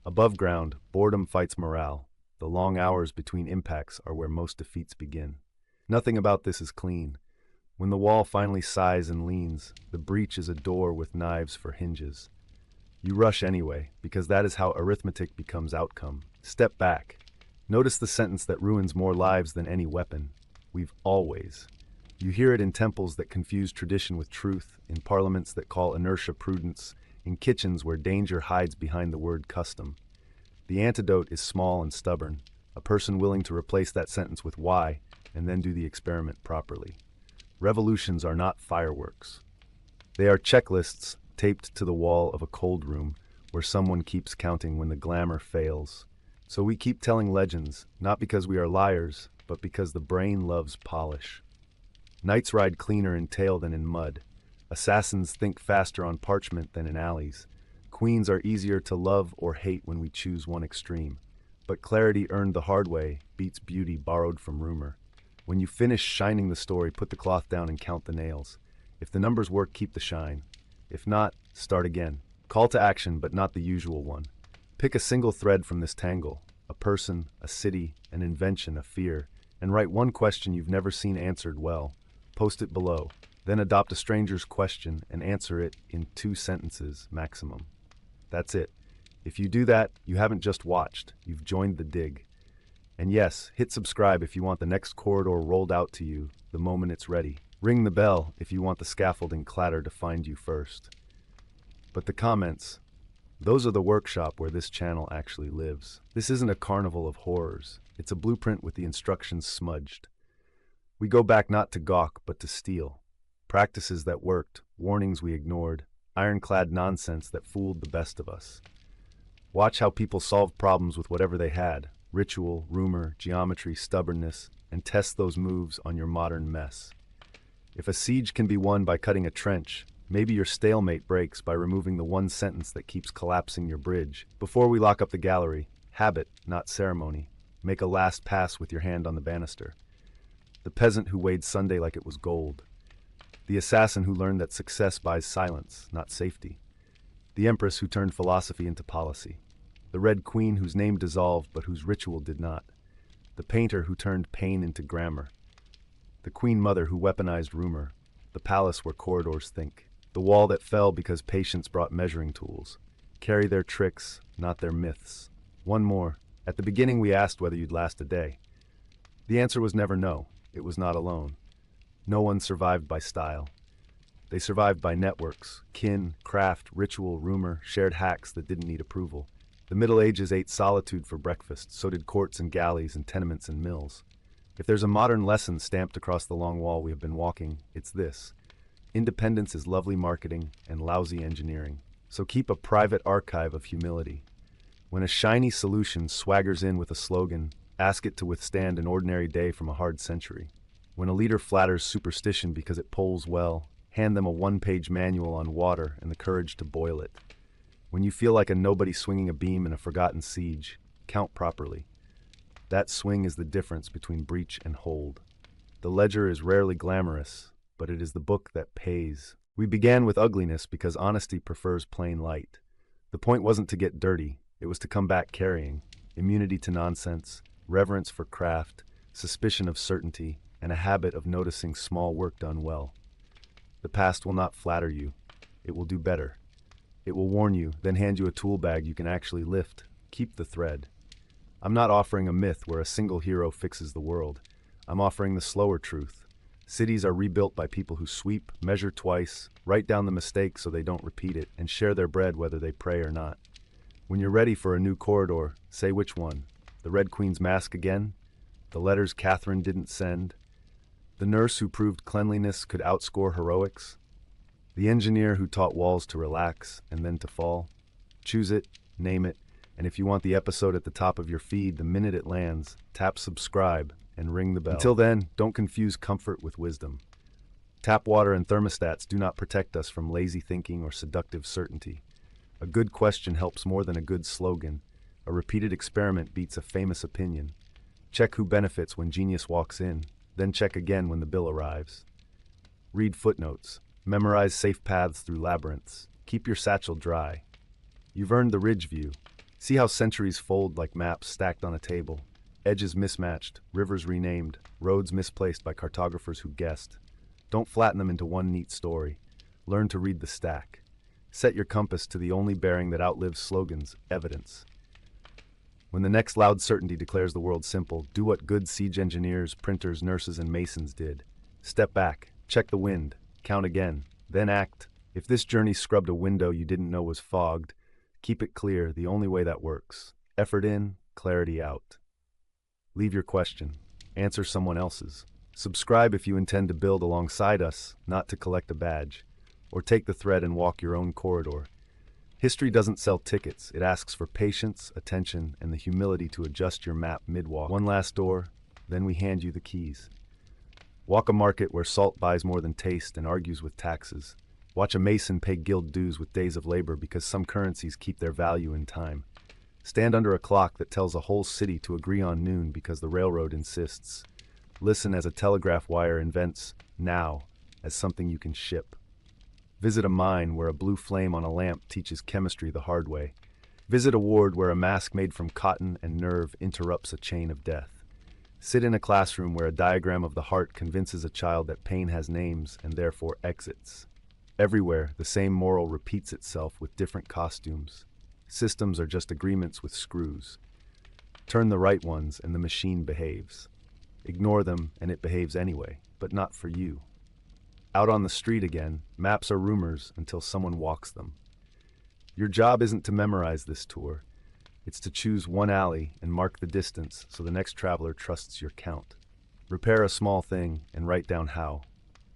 Above ground, boredom fights morale. The long hours between impacts are where most defeats begin. Nothing about this is clean. When the wall finally sighs and leans, the breach is a door with knives for hinges. You rush anyway, because that is how arithmetic becomes outcome. Step back. Notice the sentence that ruins more lives than any weapon. We've always. You hear it in temples that confuse tradition with truth, in parliaments that call inertia prudence, in kitchens where danger hides behind the word custom. The antidote is small and stubborn, a person willing to replace that sentence with why, and then do the experiment properly. Revolutions are not fireworks. They are checklists taped to the wall of a cold room where someone keeps counting when the glamour fails. So we keep telling legends, not because we are liars, but because the brain loves polish. Knights ride cleaner in tail than in mud. Assassins think faster on parchment than in alleys. Queens are easier to love or hate when we choose one extreme. But clarity earned the hard way beats beauty borrowed from rumor. When you finish shining the story, put the cloth down and count the nails. If the numbers work, keep the shine. If not, start again. Call to action, but not the usual one. Pick a single thread from this tangle, a person, a city, an invention, a fear, and write one question you've never seen answered well. Post it below. Then adopt a stranger's question and answer it in 2 sentences maximum. That's it. If you do that, you haven't just watched, you've joined the dig. And yes, hit subscribe if you want the next corridor rolled out to you the moment it's ready. Ring the bell if you want the scaffolding clatter to find you first. But the comments, those are the workshop where this channel actually lives. This isn't a carnival of horrors. It's a blueprint with the instructions smudged. We go back not to gawk, but to steal. Practices that worked, warnings we ignored, ironclad nonsense that fooled the best of us. Watch how people solved problems with whatever they had, ritual, rumor, geometry, stubbornness, and test those moves on your modern mess. If a siege can be won by cutting a trench, maybe your stalemate breaks by removing the one sentence that keeps collapsing your bridge. Before we lock up the gallery, habit, not ceremony. Make a last pass with your hand on the banister. The peasant who weighed Sunday like it was gold. The assassin who learned that success buys silence, not safety. The empress who turned philosophy into policy. The Red Queen whose name dissolved but whose ritual did not. The painter who turned pain into grammar. The Queen Mother who weaponized rumor. The palace where corridors think. The wall that fell because patience brought measuring tools. Carry their tricks, not their myths. One more. At the beginning we asked whether you'd last a day. The answer was never no. It was not alone. No one survived by style. They survived by networks, kin, craft, ritual, rumor, shared hacks that didn't need approval. The Middle Ages ate solitude for breakfast, so did courts and galleys and tenements and mills. If there's a modern lesson stamped across the long wall we have been walking, it's this. Independence is lovely marketing and lousy engineering. So keep a private archive of humility. When a shiny solution swaggers in with a slogan, ask it to withstand an ordinary day from a hard century. When a leader flatters superstition because it polls well, hand them a 1-page manual on water and the courage to boil it. When you feel like a nobody swinging a beam in a forgotten siege, count properly. That swing is the difference between breach and hold. The ledger is rarely glamorous, but it is the book that pays. We began with ugliness because honesty prefers plain light. The point wasn't to get dirty, It was to come back carrying immunity to nonsense, reverence for craft, suspicion of certainty, and a habit of noticing small work done well. The past will not flatter you. It will do better. It will warn you, then hand you a tool bag you can actually lift. Keep the thread. I'm not offering a myth where a single hero fixes the world. I'm offering the slower truth. Cities are rebuilt by people who sweep, measure twice, write down the mistake so they don't repeat it, and share their bread whether they pray or not. When you're ready for a new corridor, say which one. The Red Queen's mask again? The letters Catherine didn't send? The nurse who proved cleanliness could outscore heroics? The engineer who taught walls to relax and then to fall? Choose it, name it, and if you want the episode at the top of your feed the minute it lands, tap subscribe and ring the bell. Until then, don't confuse comfort with wisdom. Tap water and thermostats do not protect us from lazy thinking or seductive certainty. A good question helps more than a good slogan. A repeated experiment beats a famous opinion. Check who benefits when genius walks in, then check again when the bill arrives. Read footnotes. Memorize safe paths through labyrinths. Keep your satchel dry. You've earned the ridge view. See how centuries fold like maps stacked on a table. Edges mismatched, rivers renamed, roads misplaced by cartographers who guessed. Don't flatten them into one neat story. Learn to read the stack. Set your compass to the only bearing that outlives slogans, evidence. When the next loud certainty declares the world simple, do what good siege engineers, printers, nurses, and masons did. Step back, check the wind, count again, then act. If this journey scrubbed a window you didn't know was fogged, keep it clear, the only way that works. Effort in, clarity out. Leave your question. Answer someone else's. Subscribe if you intend to build alongside us, not to collect a badge. Or take the thread and walk your own corridor. History doesn't sell tickets. It asks for patience, attention, and the humility to adjust your map mid-walk. One last door, then we hand you the keys. Walk a market where salt buys more than taste and argues with taxes. Watch a mason pay guild dues with days of labor because some currencies keep their value in time. Stand under a clock that tells a whole city to agree on noon because the railroad insists. Listen as a telegraph wire invents now as something you can ship. Visit a mine where a blue flame on a lamp teaches chemistry the hard way. Visit a ward where a mask made from cotton and nerve interrupts a chain of death. Sit in a classroom where a diagram of the heart convinces a child that pain has names and therefore exits. Everywhere, the same moral repeats itself with different costumes. Systems are just agreements with screws. Turn the right ones and the machine behaves. Ignore them and it behaves anyway, but not for you. Out on the street again, maps are rumors until someone walks them. Your job isn't to memorize this tour. It's to choose one alley and mark the distance so the next traveler trusts your count. Repair a small thing and write down how.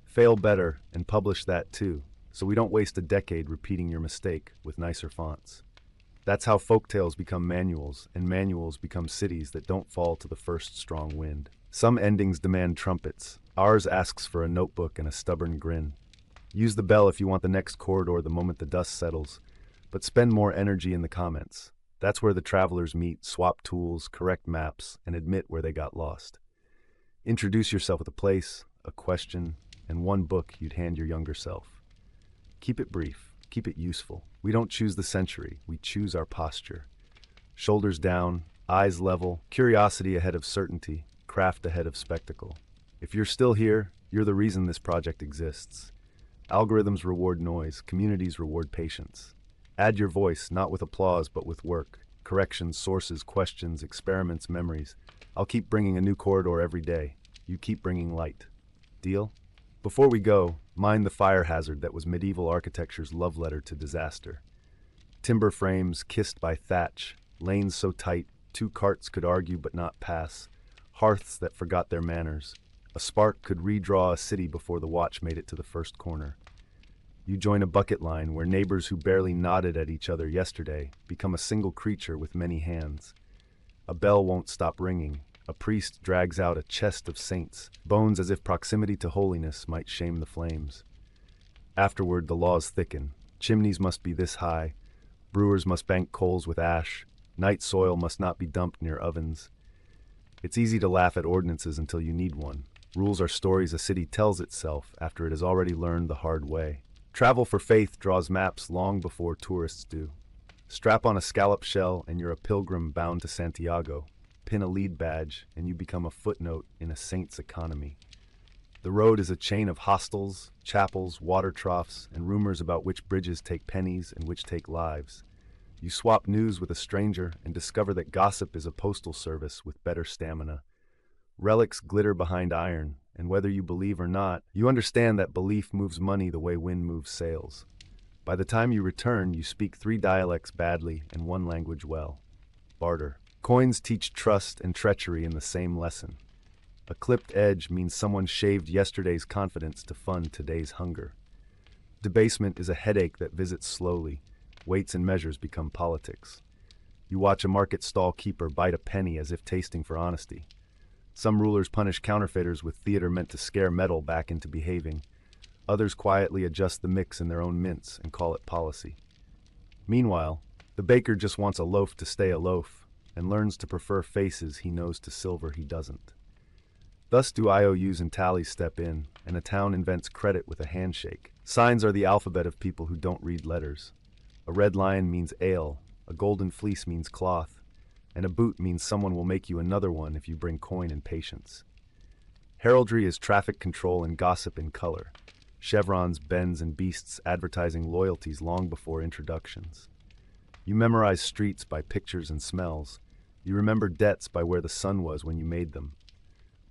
Fail better and publish that too, so we don't waste a decade repeating your mistake with nicer fonts. That's how folktales become manuals, and manuals become cities that don't fall to the first strong wind. Some endings demand trumpets. Ours asks for a notebook and a stubborn grin. Use the bell if you want the next corridor the moment the dust settles, but spend more energy in the comments. That's where the travelers meet, swap tools, correct maps, and admit where they got lost. Introduce yourself with a place, a question, and one book you'd hand your younger self. Keep it brief, keep it useful. We don't choose the century, we choose our posture. Shoulders down, eyes level, curiosity ahead of certainty, craft ahead of spectacle. If you're still here, you're the reason this project exists. Algorithms reward noise, communities reward patience. Add your voice, not with applause, but with work. Corrections, sources, questions, experiments, memories. I'll keep bringing a new corridor every day. You keep bringing light. Deal? Before we go, mind the fire hazard that was medieval architecture's love letter to disaster. Timber frames kissed by thatch, lanes so tight, two carts could argue but not pass, hearths that forgot their manners. A spark could redraw a city before the watch made it to the first corner. You join a bucket line where neighbors who barely nodded at each other yesterday become a single creature with many hands. A bell won't stop ringing. A priest drags out a chest of saints, bones as if proximity to holiness might shame the flames. Afterward, the laws thicken. Chimneys must be this high. Brewers must bank coals with ash. Night soil must not be dumped near ovens. It's easy to laugh at ordinances until you need one. Rules are stories a city tells itself after it has already learned the hard way. Travel for faith draws maps long before tourists do. Strap on a scallop shell and you're a pilgrim bound to Santiago. Pin a lead badge and you become a footnote in a saint's economy. The road is a chain of hostels, chapels, water troughs, and rumors about which bridges take pennies and which take lives. You swap news with a stranger and discover that gossip is a postal service with better stamina. Relics glitter behind iron, and whether you believe or not, you understand that belief moves money the way wind moves sails. By the time you return, you speak 3 dialects badly and 1 language well. Barter. Coins teach trust and treachery in the same lesson. A clipped edge means someone shaved yesterday's confidence to fund today's hunger. Debasement is a headache that visits slowly. Weights and measures become politics. You watch a market stall keeper bite a penny as if tasting for honesty. Some rulers punish counterfeiters with theater meant to scare metal back into behaving. Others quietly adjust the mix in their own mints and call it policy. Meanwhile, the baker just wants a loaf to stay a loaf and learns to prefer faces he knows to silver he doesn't. Thus do IOUs and tallies step in, and a town invents credit with a handshake. Signs are the alphabet of people who don't read letters. A red lion means ale, a golden fleece means cloth, and a boot means someone will make you another one if you bring coin and patience. Heraldry is traffic control and gossip in color. Chevrons, bends, and beasts advertising loyalties long before introductions. You memorize streets by pictures and smells. You remember debts by where the sun was when you made them.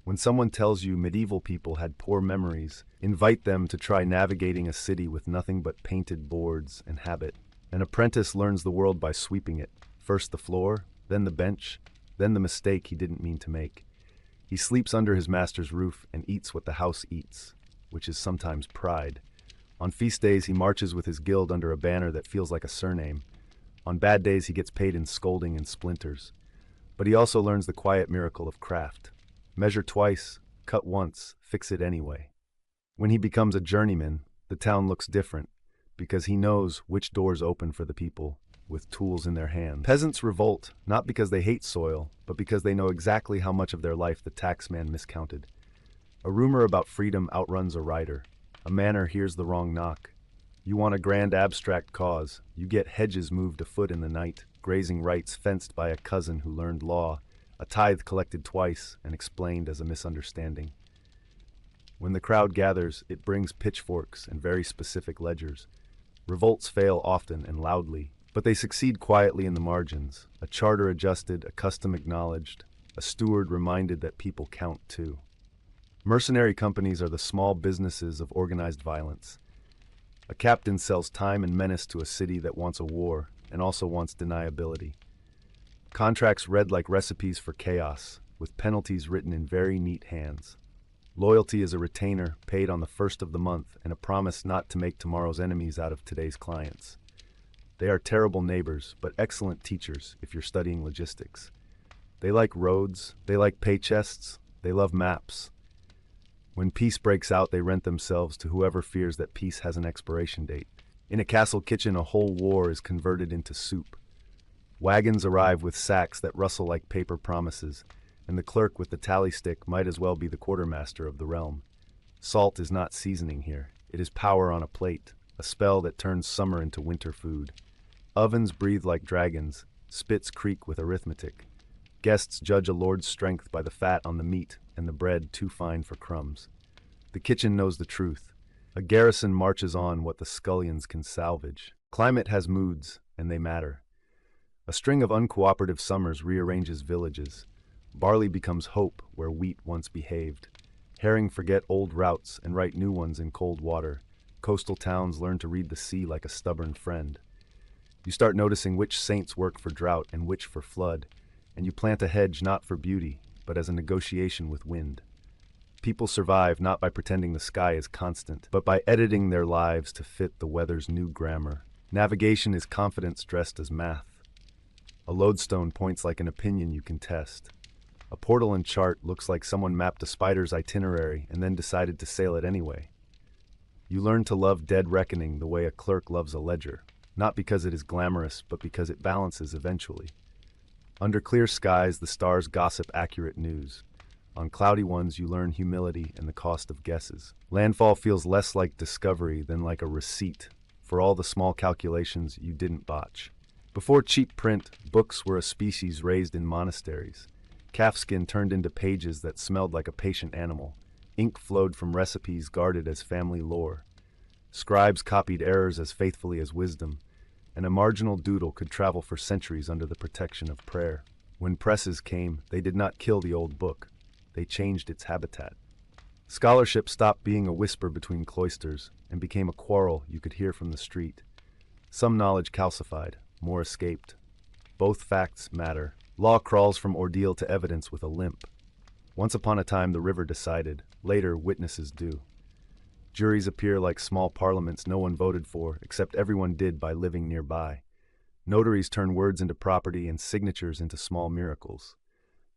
When someone tells you medieval people had poor memories, invite them to try navigating a city with nothing but painted boards and habit. An apprentice learns the world by sweeping it, first the floor, then the bench, then the mistake he didn't mean to make. He sleeps under his master's roof and eats what the house eats, which is sometimes pride. On feast days, he marches with his guild under a banner that feels like a surname. On bad days, he gets paid in scolding and splinters. But he also learns the quiet miracle of craft. Measure twice, cut once, fix it anyway. When he becomes a journeyman, the town looks different, because he knows which doors open for the people with tools in their hands. Peasants revolt, not because they hate soil, but because they know exactly how much of their life the taxman miscounted. A rumor about freedom outruns a rider. A manor hears the wrong knock. You want a grand abstract cause. You get hedges moved a foot in the night, grazing rights fenced by a cousin who learned law, a tithe collected twice and explained as a misunderstanding. When the crowd gathers, it brings pitchforks and very specific ledgers. Revolts fail often and loudly, but they succeed quietly in the margins, a charter adjusted, a custom acknowledged, a steward reminded that people count too. Mercenary companies are the small businesses of organized violence. A captain sells time and menace to a city that wants a war and also wants deniability. Contracts read like recipes for chaos, with penalties written in very neat hands. Loyalty is a retainer paid on the first of the month and a promise not to make tomorrow's enemies out of today's clients. They are terrible neighbors, but excellent teachers if you're studying logistics. They like roads, they like pay chests, they love maps. When peace breaks out, they rent themselves to whoever fears that peace has an expiration date. In a castle kitchen, a whole war is converted into soup. Wagons arrive with sacks that rustle like paper promises, and the clerk with the tally stick might as well be the quartermaster of the realm. Salt is not seasoning here. It is power on a plate, a spell that turns summer into winter food. Ovens breathe like dragons, spits creak with arithmetic. Guests judge a lord's strength by the fat on the meat and the bread too fine for crumbs. The kitchen knows the truth. A garrison marches on what the scullions can salvage. Climate has moods, and they matter. A string of uncooperative summers rearranges villages. Barley becomes hope where wheat once behaved. Herring forget old routes and write new ones in cold water. Coastal towns learn to read the sea like a stubborn friend. You start noticing which saints work for drought and which for flood, and you plant a hedge not for beauty, but as a negotiation with wind. People survive not by pretending the sky is constant, but by editing their lives to fit the weather's new grammar. Navigation is confidence dressed as math. A lodestone points like an opinion you can test. A portal and chart looks like someone mapped a spider's itinerary and then decided to sail it anyway. You learn to love dead reckoning the way a clerk loves a ledger, not because it is glamorous, but because it balances eventually. Under clear skies, the stars gossip accurate news. On cloudy ones, you learn humility and the cost of guesses. Landfall feels less like discovery than like a receipt for all the small calculations you didn't botch. Before cheap print, books were a species raised in monasteries. Calfskin turned into pages that smelled like a patient animal. Ink flowed from recipes guarded as family lore. Scribes copied errors as faithfully as wisdom, and a marginal doodle could travel for centuries under the protection of prayer. When presses came, they did not kill the old book. They changed its habitat. Scholarship stopped being a whisper between cloisters and became a quarrel you could hear from the street. Some knowledge calcified, more escaped. Both facts matter. Law crawls from ordeal to evidence with a limp. Once upon a time the river decided, later witnesses do. Juries appear like small parliaments no one voted for, except everyone did by living nearby. Notaries turn words into property and signatures into small miracles.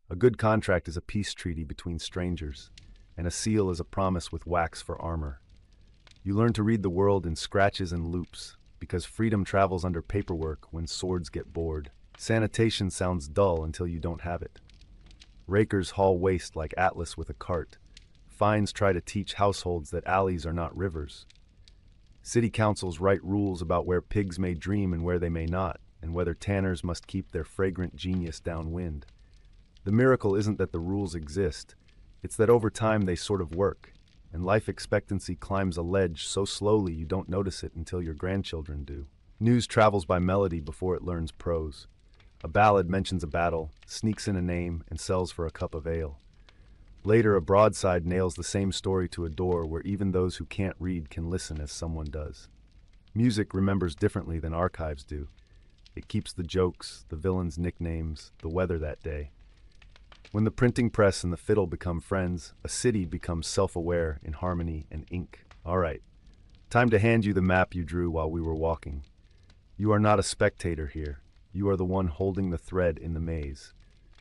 A good contract is a peace treaty between strangers, and a seal is a promise with wax for armor. You learn to read the world in scratches and loops, because freedom travels under paperwork when swords get bored. Sanitation sounds dull until you don't have it. Rakers haul waste like Atlas with a cart. Fines try to teach households that alleys are not rivers. City councils write rules about where pigs may dream and where they may not, and whether tanners must keep their fragrant genius downwind. The miracle isn't that the rules exist, it's that over time they sort of work, and life expectancy climbs a ledge so slowly you don't notice it until your grandchildren do. News travels by melody before it learns prose. A ballad mentions a battle, sneaks in a name, and sells for a cup of ale. Later, a broadside nails the same story to a door where even those who can't read can listen as someone does. Music remembers differently than archives do. It keeps the jokes, the villains' nicknames, the weather that day. When the printing press and the fiddle become friends, a city becomes self-aware in harmony and ink. All right, time to hand you the map you drew while we were walking. You are not a spectator here. You are the one holding the thread in the maze.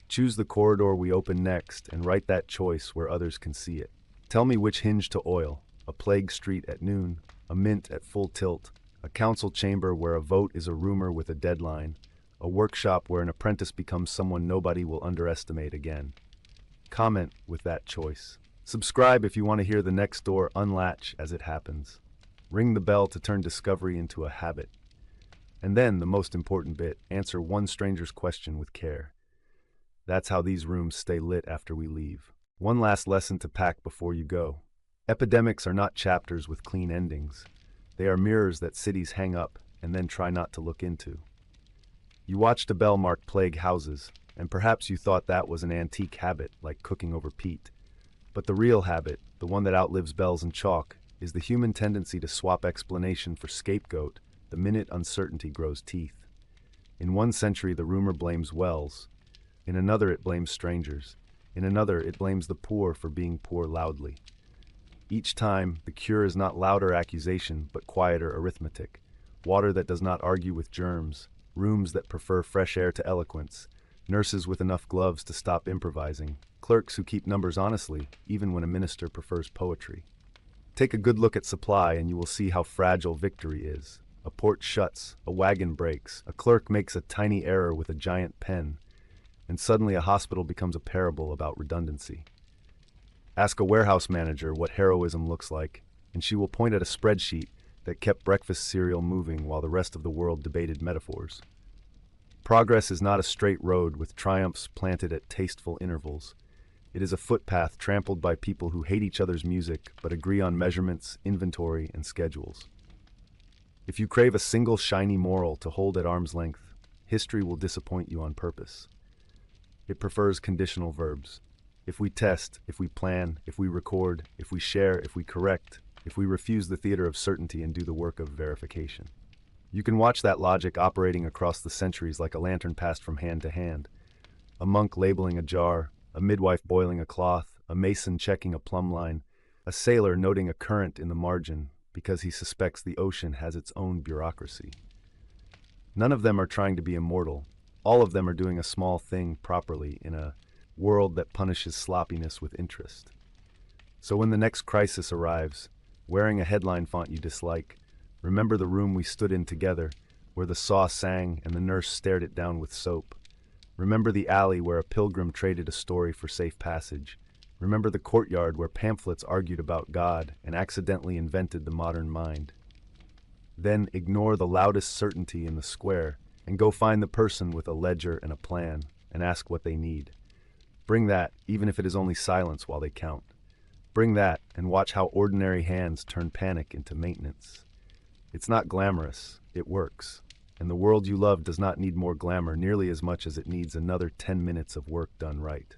Choose the corridor we open next and write that choice where others can see it. Tell me which hinge to oil, a plague street at noon, a mint at full tilt, a council chamber where a vote is a rumor with a deadline, a workshop where an apprentice becomes someone nobody will underestimate again. Comment with that choice. Subscribe if you want to hear the next door unlatch as it happens. Ring the bell to turn discovery into a habit. And then, the most important bit, answer one stranger's question with care. That's how these rooms stay lit after we leave. One last lesson to pack before you go. Epidemics are not chapters with clean endings. They are mirrors that cities hang up and then try not to look into. You watched a bell mark plague houses, and perhaps you thought that was an antique habit like cooking over peat. But the real habit, the one that outlives bells and chalk, is the human tendency to swap explanation for scapegoat the minute uncertainty grows teeth. In one century, the rumor blames wells. In another, it blames strangers. In another, it blames the poor for being poor loudly. Each time, the cure is not louder accusation, but quieter arithmetic. Water that does not argue with germs, rooms that prefer fresh air to eloquence, nurses with enough gloves to stop improvising, clerks who keep numbers honestly, even when a minister prefers poetry. Take a good look at supply and you will see how fragile victory is. A port shuts, a wagon breaks, a clerk makes a tiny error with a giant pen, and suddenly a hospital becomes a parable about redundancy. Ask a warehouse manager what heroism looks like, and she will point at a spreadsheet that kept breakfast cereal moving while the rest of the world debated metaphors. Progress is not a straight road with triumphs planted at tasteful intervals. It is a footpath trampled by people who hate each other's music but agree on measurements, inventory, and schedules. If you crave a single shiny moral to hold at arm's length, history will disappoint you on purpose. It prefers conditional verbs. If we test, if we plan, if we record, if we share, if we correct, if we refuse the theater of certainty and do the work of verification. You can watch that logic operating across the centuries like a lantern passed from hand to hand. A monk labeling a jar, a midwife boiling a cloth, a mason checking a plumb line, a sailor noting a current in the margin because he suspects the ocean has its own bureaucracy. None of them are trying to be immortal. All of them are doing a small thing properly in a world that punishes sloppiness with interest. So when the next crisis arrives, wearing a headline font you dislike, remember the room we stood in together, where the saw sang and the nurse stared it down with soap. Remember the alley where a pilgrim traded a story for safe passage. Remember the courtyard where pamphlets argued about God and accidentally invented the modern mind. Then ignore the loudest certainty in the square And go find the person with a ledger and a plan, and ask what they need. Bring that, even if it is only silence while they count. Bring that, and watch how ordinary hands turn panic into maintenance. It's not glamorous, it works. And the world you love does not need more glamour nearly as much as it needs another 10 minutes of work done right.